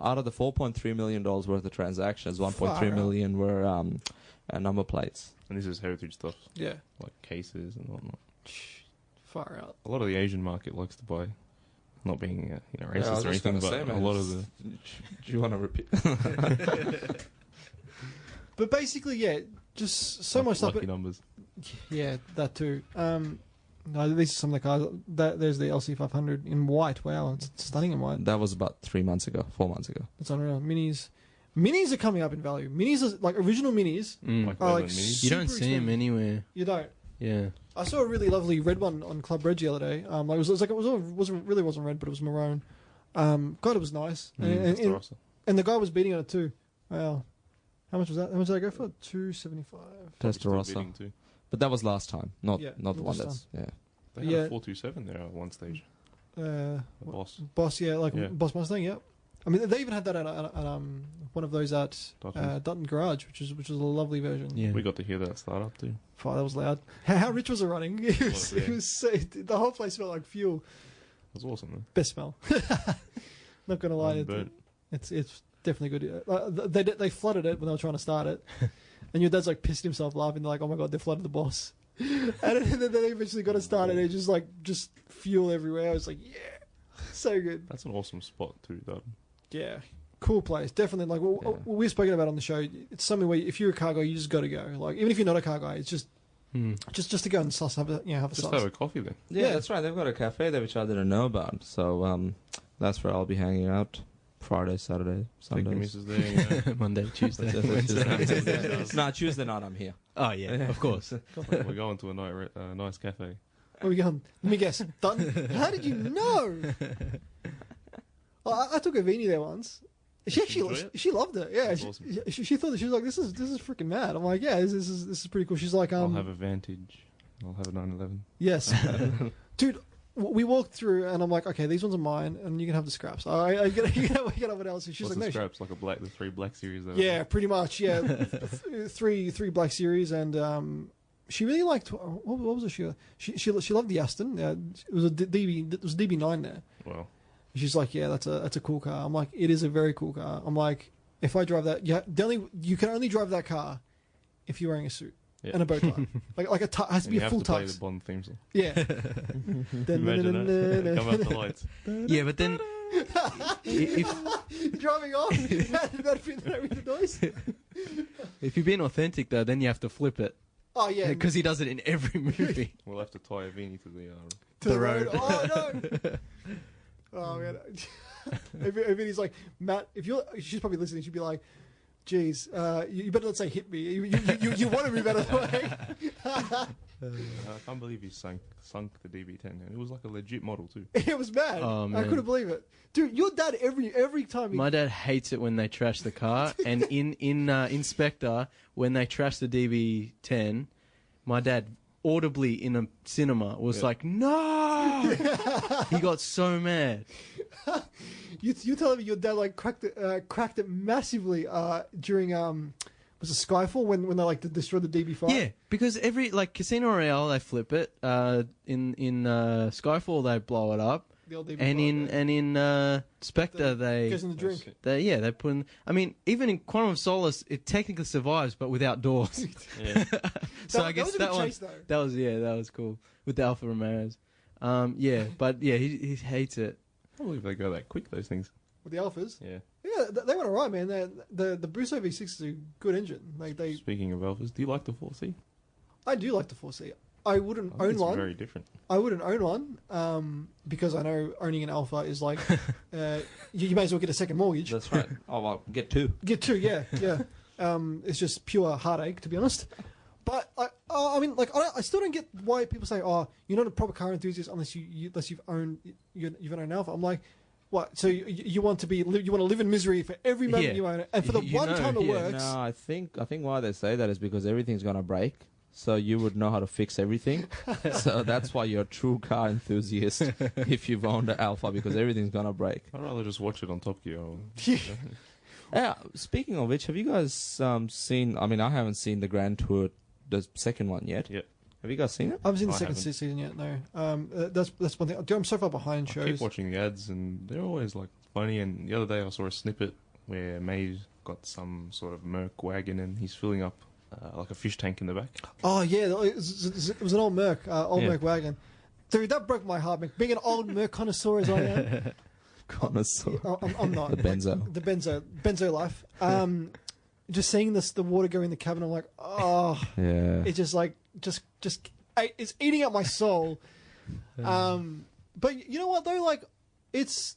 Speaker 3: out of the $4.3 million worth of transactions,
Speaker 1: Far
Speaker 3: 1.3
Speaker 1: out.
Speaker 3: million were number plates.
Speaker 4: And this is heritage stuff,
Speaker 1: Yeah.
Speaker 4: like cases and whatnot.
Speaker 1: Far out.
Speaker 4: A lot of the Asian market likes to buy, not being racist
Speaker 3: Yeah, I was
Speaker 4: or
Speaker 3: just
Speaker 4: anything,
Speaker 3: gonna
Speaker 4: but
Speaker 3: say,
Speaker 4: a
Speaker 3: man,
Speaker 4: lot of the
Speaker 3: Do you want to repeat?
Speaker 1: But basically, yeah, just so much stuff.
Speaker 4: lucky numbers.
Speaker 1: Yeah, that too. No, these are some of the cars. There's the LC500 in white. Wow, it's stunning in white.
Speaker 3: That was about 4 months ago.
Speaker 1: It's unreal. Minis are coming up in value. Minis are like original minis.
Speaker 4: Like
Speaker 1: Oh, like
Speaker 4: Leyland Minis.
Speaker 2: You don't
Speaker 1: super
Speaker 2: see them
Speaker 1: expensive.
Speaker 2: anywhere.
Speaker 1: You don't.
Speaker 2: Yeah.
Speaker 1: I saw a really lovely red one on Club Red the other day. Like it wasn't red, but it was maroon. God, it was nice.
Speaker 4: Testarossa.
Speaker 1: And the guy was beating on it too. Wow. How much was that? How much did I go for? $275.
Speaker 4: Probably still
Speaker 3: Testarossa.
Speaker 4: bidding too.
Speaker 3: But that was last time, not
Speaker 1: Yeah,
Speaker 3: the one
Speaker 1: this
Speaker 3: that's yeah.
Speaker 4: They had
Speaker 1: Yeah.
Speaker 4: a 427 there at one stage.
Speaker 1: The
Speaker 4: Boss.
Speaker 1: Boss, yeah, like
Speaker 4: Yeah.
Speaker 1: Boss Mustang, yeah. I mean, they even had that at one of those at
Speaker 4: Dutton.
Speaker 1: Dutton Garage, which was a lovely version.
Speaker 2: Yeah.
Speaker 4: We got to hear that start up too.
Speaker 1: Oh, that was loud. How rich was it running? It was,
Speaker 4: yeah.
Speaker 1: it was so, the whole place smelled like fuel.
Speaker 4: It was awesome, man.
Speaker 1: Best smell. Not gonna lie,
Speaker 4: Unburnt.
Speaker 1: it's definitely good. They flooded it when they were trying to start it, and your dad's like pissed himself laughing. They're like, "Oh my god, they flooded the Boss," and then they eventually got it started. And it just fuel everywhere. I was like, "Yeah, so good."
Speaker 4: That's an awesome spot too, Dutton.
Speaker 1: Yeah, cool place. Definitely. Like we've spoken about on the show. It's something where if you're a car guy, you just got to go. Like even if you're not a car guy, it's just to go and suss, have a
Speaker 4: Just
Speaker 1: suss.
Speaker 4: have a coffee then.
Speaker 3: Yeah, that's right. They've got a cafe there which I didn't know about. So that's where I'll be hanging out Friday, Saturday,
Speaker 4: Take the
Speaker 3: Sundays.
Speaker 4: missus there.
Speaker 2: Monday, Tuesday,
Speaker 3: Tuesday.
Speaker 2: Wednesday.
Speaker 3: No, Tuesday night I'm here.
Speaker 2: Oh yeah, of course.
Speaker 4: We're going to a nice cafe.
Speaker 1: Where we going? Let me guess. Dutton. How did you know? I took a Vini there once. She
Speaker 4: Enjoy it?
Speaker 1: she loved it. Yeah,
Speaker 4: That's awesome.
Speaker 1: she thought she was like, this is freaking mad. I'm like, yeah, this is pretty cool. She's like,
Speaker 4: I'll have a Vantage. I'll have a 911.
Speaker 1: yes, dude. We walked through and I'm like, okay, these ones are mine, and you can have the scraps. I get what else. She's
Speaker 4: What's
Speaker 1: like,
Speaker 4: the
Speaker 1: no.
Speaker 4: scraps? Like the 3 Black Series. There.
Speaker 1: Yeah, pretty much. Yeah, three Black Series, and she really liked what was it? She loved the Aston. It was a DB. It was a DB9 there.
Speaker 4: Well,
Speaker 1: She's like, yeah, that's a cool car. I'm like, it is a very cool car. I'm like, if I drive that, you can only drive that car if you're wearing a suit
Speaker 4: yeah.
Speaker 1: and a bow tie. like it has to
Speaker 4: And
Speaker 1: be
Speaker 4: you
Speaker 1: a
Speaker 4: have
Speaker 1: full
Speaker 4: to play
Speaker 1: tux.
Speaker 4: the Bond theme song.
Speaker 1: Yeah.
Speaker 4: Imagine that. Come out the lights.
Speaker 2: Yeah, but then if
Speaker 1: Driving off. That'd be the noise.
Speaker 2: if you're being authentic though, then you have to flip it
Speaker 1: Oh yeah.
Speaker 2: because he does it in every movie.
Speaker 4: We'll have to tie a Vini to the.
Speaker 1: To
Speaker 2: the road.
Speaker 1: Oh no. Oh man. If he's like, Matt, she's probably listening. She'd be like, "Geez, you better not say hit me. You want to move out of the way."
Speaker 4: I can't believe he sunk the DB10. And it was like a legit model too.
Speaker 1: It was mad.
Speaker 2: Oh,
Speaker 1: I
Speaker 2: man.
Speaker 1: couldn't believe it, dude. Your dad every time.
Speaker 2: My dad hates it when they trash the car, and in Inspector when they trash the DB10, my dad audibly in a cinema was like, "No!" He got so mad.
Speaker 1: You telling me your dad like cracked it massively during was it Skyfall when they like destroyed the DB5?
Speaker 2: Yeah, because every Casino Royale they flip it. In Skyfall they blow it up,
Speaker 1: The old DB5,
Speaker 2: and in Spectre they
Speaker 1: goes in the drink.
Speaker 2: they put in. I mean, even in Quantum of Solace, it technically survives, but without doors.
Speaker 4: Yeah.
Speaker 2: So I guess
Speaker 1: was a
Speaker 2: that
Speaker 1: good
Speaker 2: one
Speaker 1: chase, though.
Speaker 2: that was cool with the Alfa Romeos. Yeah, but yeah, he hates it.
Speaker 4: I can't believe they go that quick, those things.
Speaker 1: With the Alphas.
Speaker 4: Yeah.
Speaker 1: Yeah, they went alright, man. The Busso V6 is a good engine. Like
Speaker 4: Speaking of Alphas, do you like the 4C?
Speaker 1: I do like the 4C. I wouldn't
Speaker 4: I think
Speaker 1: own
Speaker 4: it's
Speaker 1: one.
Speaker 4: very different.
Speaker 1: I wouldn't own one because I know owning an Alpha is like you may as well get a second mortgage.
Speaker 3: That's right. Oh, well, get 2.
Speaker 1: Get two, yeah. It's just pure heartache, to be honest. But I mean, like, I still don't get why people say, "Oh, you're not a proper car enthusiast unless you've owned an Alpha." I'm like, what? So you want to live in misery for every moment
Speaker 2: Yeah.
Speaker 1: you own it, and for the
Speaker 2: You
Speaker 1: one
Speaker 2: know,
Speaker 1: time it
Speaker 2: yeah.
Speaker 1: works.
Speaker 3: No, I think why they say that is because everything's gonna break. So you would know how to fix everything. So that's why you're a true car enthusiast if you've owned an Alpha, because everything's gonna break.
Speaker 4: I'd rather just watch it on Top Gear. Or,
Speaker 3: Yeah. Speaking of which, have you guys seen? I mean, I haven't seen the Grand Tour, the second one yet.
Speaker 4: Yeah.
Speaker 3: Have you guys seen it?
Speaker 1: I haven't seen the
Speaker 4: I
Speaker 1: second
Speaker 4: haven't.
Speaker 1: season yet. No, that's one thing. Dude, I'm so far behind
Speaker 4: I
Speaker 1: shows.
Speaker 4: keep watching the ads, and they're always like funny. And the other day I saw a snippet where May's got some sort of Merc wagon and he's filling up like a fish tank in the back.
Speaker 1: Oh yeah, it was an old Merc,
Speaker 4: Yeah.
Speaker 1: Merc wagon. Dude, that broke my heart, man. Being an old Merc connoisseur as I am,
Speaker 3: Connoisseur.
Speaker 1: I'm not.
Speaker 3: The benzo.
Speaker 1: The benzo life. Just seeing the water go in the cabin, I'm like, oh,
Speaker 3: Yeah.
Speaker 1: it's just like it's eating up my soul. But you know what though, like it's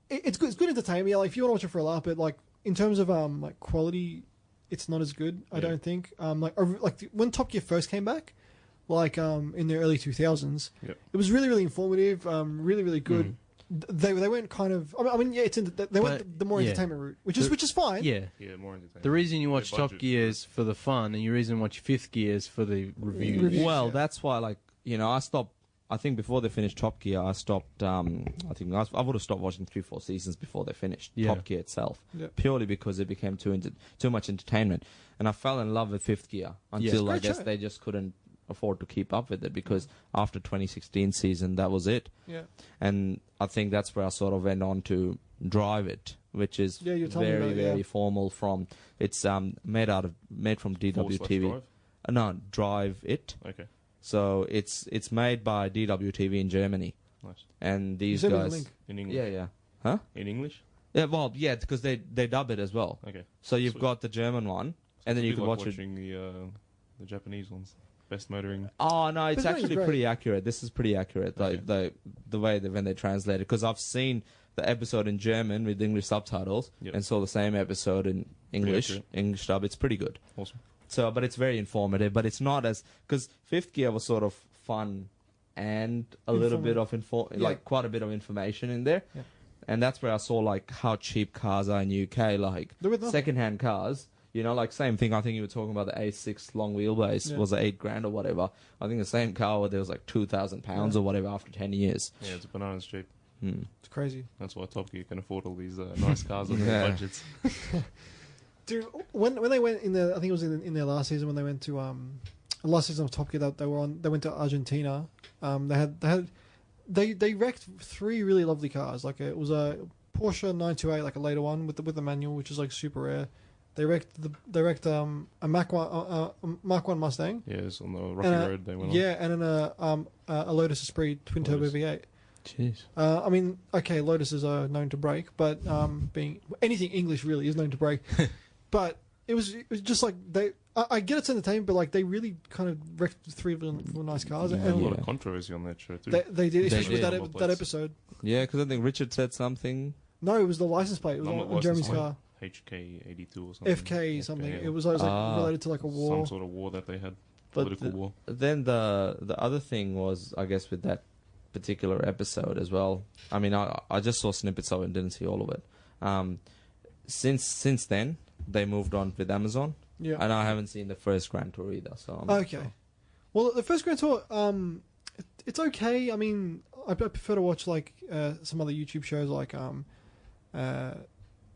Speaker 1: good entertainment. Yeah, like if you want to watch it for a laugh, but like in terms of like quality, it's not as good. I don't think. Like when Top Gear first came back, like in the early 2000s,
Speaker 4: Yep.
Speaker 1: it was really really informative, really good. They went kind of. I mean yeah, they went the more entertainment route, which is fine.
Speaker 2: Yeah.
Speaker 4: Yeah, more entertaining.
Speaker 2: The reason you watch
Speaker 4: Their
Speaker 2: Top
Speaker 4: budget.
Speaker 2: Gear is for the fun, and your reason you watch Fifth Gear is for the reviews.
Speaker 1: Reviews.
Speaker 3: Well,
Speaker 1: Yeah.
Speaker 3: that's why, like, you know, I stopped. I think before they finished Top Gear, I stopped. I think I would have stopped watching 3-4 seasons before they finished
Speaker 2: Yeah.
Speaker 3: Top Gear itself,
Speaker 1: Yeah.
Speaker 3: purely because it became too much entertainment. And I fell in love with Fifth Gear until
Speaker 1: Great
Speaker 3: I guess
Speaker 1: show.
Speaker 3: they just couldn't afford to keep up with it, because after 2016 season, that was it.
Speaker 1: Yeah.
Speaker 3: And I think that's where I sort of went on to Drive It, which is
Speaker 1: Yeah, you're telling me
Speaker 3: very
Speaker 1: about it,
Speaker 3: very
Speaker 1: yeah.
Speaker 3: formal. It's made from DWTV.
Speaker 4: Drive?
Speaker 3: No, Drive It.
Speaker 4: Okay,
Speaker 3: So it's made by DWTV in Germany,
Speaker 4: nice.
Speaker 3: and these
Speaker 1: You sent me the
Speaker 3: guys.
Speaker 1: link.
Speaker 4: In English?
Speaker 3: Yeah, huh?
Speaker 4: In English?
Speaker 3: Yeah, well, yeah, because they dub it as well.
Speaker 4: Okay.
Speaker 3: So you've
Speaker 4: Sweet.
Speaker 3: got the German one, and then you
Speaker 4: It's
Speaker 3: can
Speaker 4: like
Speaker 3: watch it.
Speaker 4: watching the Japanese ones. Best motoring.
Speaker 3: Oh no, it's
Speaker 1: But
Speaker 3: actually
Speaker 1: great.
Speaker 3: pretty accurate. This is pretty accurate. Like
Speaker 4: Okay.
Speaker 3: the way when they translate it, because I've seen the episode in German with English subtitles,
Speaker 4: Yep.
Speaker 3: and saw the same episode in
Speaker 4: accurate.
Speaker 3: English dub. It's pretty good.
Speaker 4: Awesome.
Speaker 3: So, but it's very informative. But it's not as, because Fifth Gear was sort of fun and a little bit of like quite a bit of information in there.
Speaker 1: Yeah.
Speaker 3: And that's where I saw like how cheap cars are in UK, like
Speaker 1: They're with nothing.
Speaker 3: second-hand cars. You know, like same thing. I think you were talking about the A6 long wheelbase
Speaker 1: Yeah.
Speaker 3: was $8,000 or whatever. I think the same car there was like £2,000 or whatever after 10 years.
Speaker 4: Yeah, it's bananas cheap.
Speaker 1: It's crazy.
Speaker 4: That's why Top Gear can afford all these nice cars on
Speaker 3: Yeah.
Speaker 4: their budgets.
Speaker 1: Dude, when they went in the, I think it was in their last season when they went to last season of Top Gear that they went to Argentina. They wrecked 3 really lovely cars. Like it was a Porsche 928, like a later one with the manual, which is like super rare. They wrecked a Mach 1 Mustang.
Speaker 4: Yeah, it's on the rocky
Speaker 1: And
Speaker 4: road they went
Speaker 1: yeah, and then a Lotus Esprit twin turbo
Speaker 4: Lotus.
Speaker 1: V8.
Speaker 2: Jeez.
Speaker 1: I mean, okay, Lotuses are known to break, but being anything English really is known to break. But it was just like I get it's entertainment, but like they really kind of wrecked 3 of them were nice cars.
Speaker 4: on. Had a
Speaker 1: And
Speaker 4: lot
Speaker 3: Yeah.
Speaker 4: of controversy on that show too.
Speaker 1: they did, especially
Speaker 3: did.
Speaker 1: with that episode.
Speaker 3: Yeah, because I think Richard said something.
Speaker 1: No, it was the license plate. It was
Speaker 4: Number
Speaker 1: on Jeremy's
Speaker 4: license
Speaker 1: car.
Speaker 4: HK82 or something.
Speaker 1: FK something.
Speaker 4: yeah.
Speaker 1: It was like related to like a war.
Speaker 4: Some sort of war that they had.
Speaker 3: But
Speaker 4: Political war.
Speaker 3: Then the other thing was, I guess, with that particular episode as well. I mean, I just saw snippets of it and didn't see all of it. Since then, they moved on with Amazon,
Speaker 1: Yeah.
Speaker 3: and I haven't seen the first Grand Tour either. So I'm
Speaker 1: Okay. Well, the first Grand Tour, it's okay. I mean, I prefer to watch like some other YouTube shows, like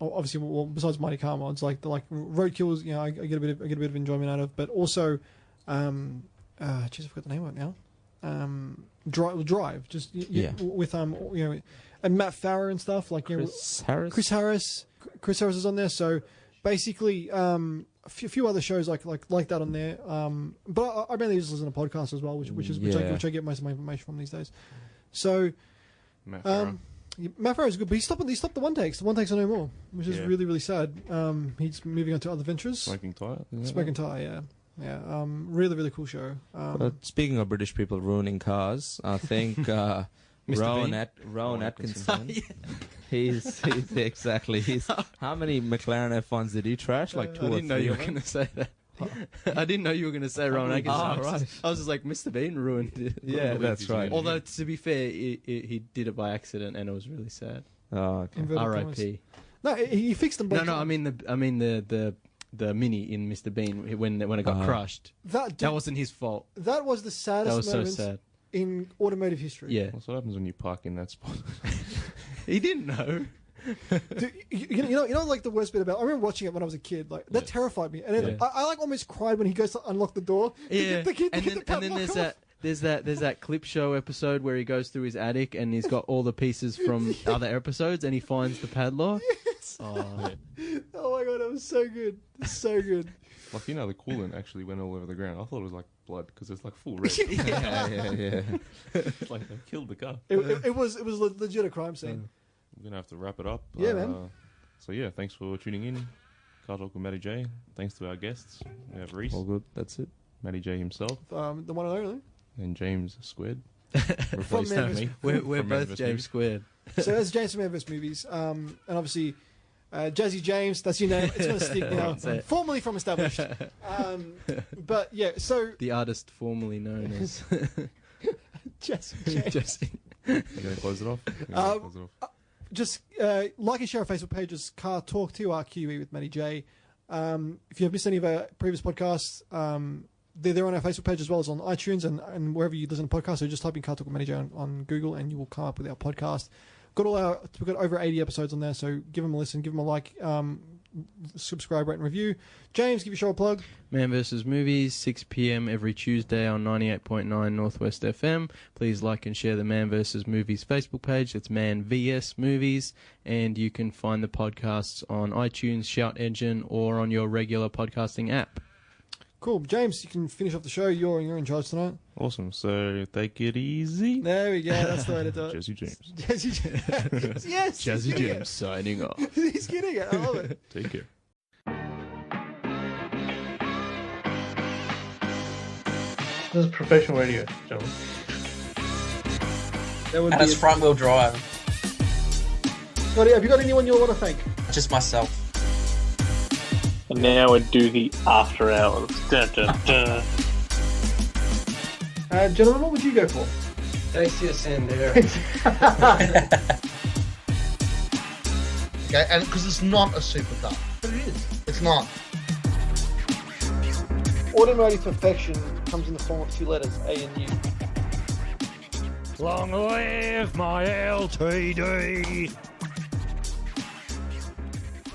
Speaker 1: obviously, well, besides Mighty Car Mods, like Roadkills. You know, I get a bit of enjoyment out of, but also, jeez, I forgot the name of it now. Drive, just with you know, and Matt Farrer and stuff like you know,
Speaker 3: Chris Harris.
Speaker 1: Chris Harris is on there. So basically, a few other shows like that on there. But I mainly just listen to podcasts as well, which I get most of my information from these days. So
Speaker 4: Matt Farah.
Speaker 1: Matt Farrer is good, but he stopped the one takes. The one takes are no more, which is
Speaker 4: Yeah.
Speaker 1: really really sad. He's moving on to other ventures.
Speaker 4: Smoking tire.
Speaker 1: Smoking Tire, yeah. Really really cool show.
Speaker 3: But speaking of British people ruining cars, I think
Speaker 2: Mr.
Speaker 3: Rowan
Speaker 2: Bean?
Speaker 3: Rowan
Speaker 4: Atkinson.
Speaker 3: Atkinson. He's exactly. How many McLaren F1s did he trash? Like 2
Speaker 2: I
Speaker 3: or
Speaker 2: didn't know
Speaker 3: 3
Speaker 2: you
Speaker 3: of
Speaker 2: were
Speaker 3: them?
Speaker 2: going to say that. I didn't know you were going to say Rowan Atkinson.
Speaker 3: Ah, right.
Speaker 2: I was just like, Mr. Bean ruined it.
Speaker 3: Yeah, that's right.
Speaker 2: Although, to be fair, he did it by accident, and it was really sad.
Speaker 3: Oh, okay.
Speaker 1: Inverted commas.
Speaker 2: R.I.P.
Speaker 1: No, he fixed them both.
Speaker 2: No, I mean the Mini in Mr. Bean when it got crushed.
Speaker 1: that
Speaker 2: That wasn't his fault.
Speaker 1: that was the
Speaker 2: That
Speaker 1: saddest
Speaker 2: was so
Speaker 1: moment
Speaker 2: sad.
Speaker 1: in automotive history.
Speaker 2: Yeah,
Speaker 4: That's what happens when you park in that spot.
Speaker 2: he didn't know.
Speaker 1: Dude, you know, like the worst bit about. I remember watching it when I was a kid. Like that terrified me, and then
Speaker 2: Yeah.
Speaker 1: I like almost cried when he goes to unlock the door. To
Speaker 2: Yeah,
Speaker 1: get the kid,
Speaker 2: and
Speaker 1: to
Speaker 2: then
Speaker 1: get the
Speaker 2: and then
Speaker 1: padlock
Speaker 2: there's
Speaker 1: off.
Speaker 2: that There's that clip show episode where he goes through his attic and he's got all the pieces from other episodes and he finds the padlock.
Speaker 1: Yes.
Speaker 2: Oh,
Speaker 1: Oh my god, that was so good. So good.
Speaker 4: Like, you know, the coolant actually went all over the ground. I thought it was like blood because it's like full red.
Speaker 3: Yeah.
Speaker 4: It's like they killed the car.
Speaker 1: It was legit a crime scene.
Speaker 4: We're gonna have to wrap it up.
Speaker 1: Yeah, man.
Speaker 4: So yeah, thanks for tuning in. CarTorque with Matty J. Thanks to our guests. We have Reese,
Speaker 3: All good. That's it.
Speaker 4: Matty J himself,
Speaker 1: The one and only.
Speaker 4: and James Squared.
Speaker 1: From
Speaker 4: Replaced
Speaker 1: Memphis.
Speaker 4: me.
Speaker 2: we're
Speaker 4: From
Speaker 2: both
Speaker 4: Memphis
Speaker 2: James
Speaker 4: Movies.
Speaker 2: Squared.
Speaker 1: So that's James from Memphis Movies. And obviously, Jazzy James, that's your name. It's going to stick now.
Speaker 2: That's it.
Speaker 1: Formerly from Established. But yeah, so
Speaker 2: The artist formerly known as
Speaker 1: Jazzy James.
Speaker 2: Jesse.
Speaker 4: You gonna close it off? You gonna close it off?
Speaker 1: Just like and share our Facebook page as CarTorque, TRQE with Matty J. If you have missed any of our previous podcasts, they're on our Facebook page as well as on iTunes and wherever you listen to podcasts. So just type in CarTorque with Matty J on Google and you will come up with our podcast. We've got over 80 episodes on there, so give them a listen, give them a like, subscribe, rate, and review. James, give your show a plug.
Speaker 2: Man vs. Movies, 6 p.m. every Tuesday on 98.9 Northwest FM. Please like and share the Man vs. Movies Facebook page. It's Man vs. Movies. And you can find the podcasts on iTunes, Shout Engine, or on your regular podcasting app.
Speaker 1: Cool. James, you can finish off the show. You're in charge tonight.
Speaker 4: Awesome. So take it easy.
Speaker 1: There we go. That's the way to do it.
Speaker 4: Jazzy James.
Speaker 1: Jazzy James. Yes.
Speaker 2: Jazzy
Speaker 1: he's getting
Speaker 2: James signing off.
Speaker 1: it. He's getting it. I love it.
Speaker 4: Take care.
Speaker 5: This is professional radio, gentlemen.
Speaker 1: That would
Speaker 6: And
Speaker 1: be
Speaker 6: it's front wheel drive.
Speaker 1: Scotty, have you got anyone you want to thank?
Speaker 6: Just myself.
Speaker 5: And now we do the after hours. Dun, dun, dun.
Speaker 1: Gentlemen, what would you go for?
Speaker 2: Tastiest and there.
Speaker 7: Okay, and because it's not a supercar.
Speaker 1: But it is.
Speaker 7: It's not.
Speaker 1: Automotive perfection comes in the form of two letters, A and U.
Speaker 8: Long live my LTD.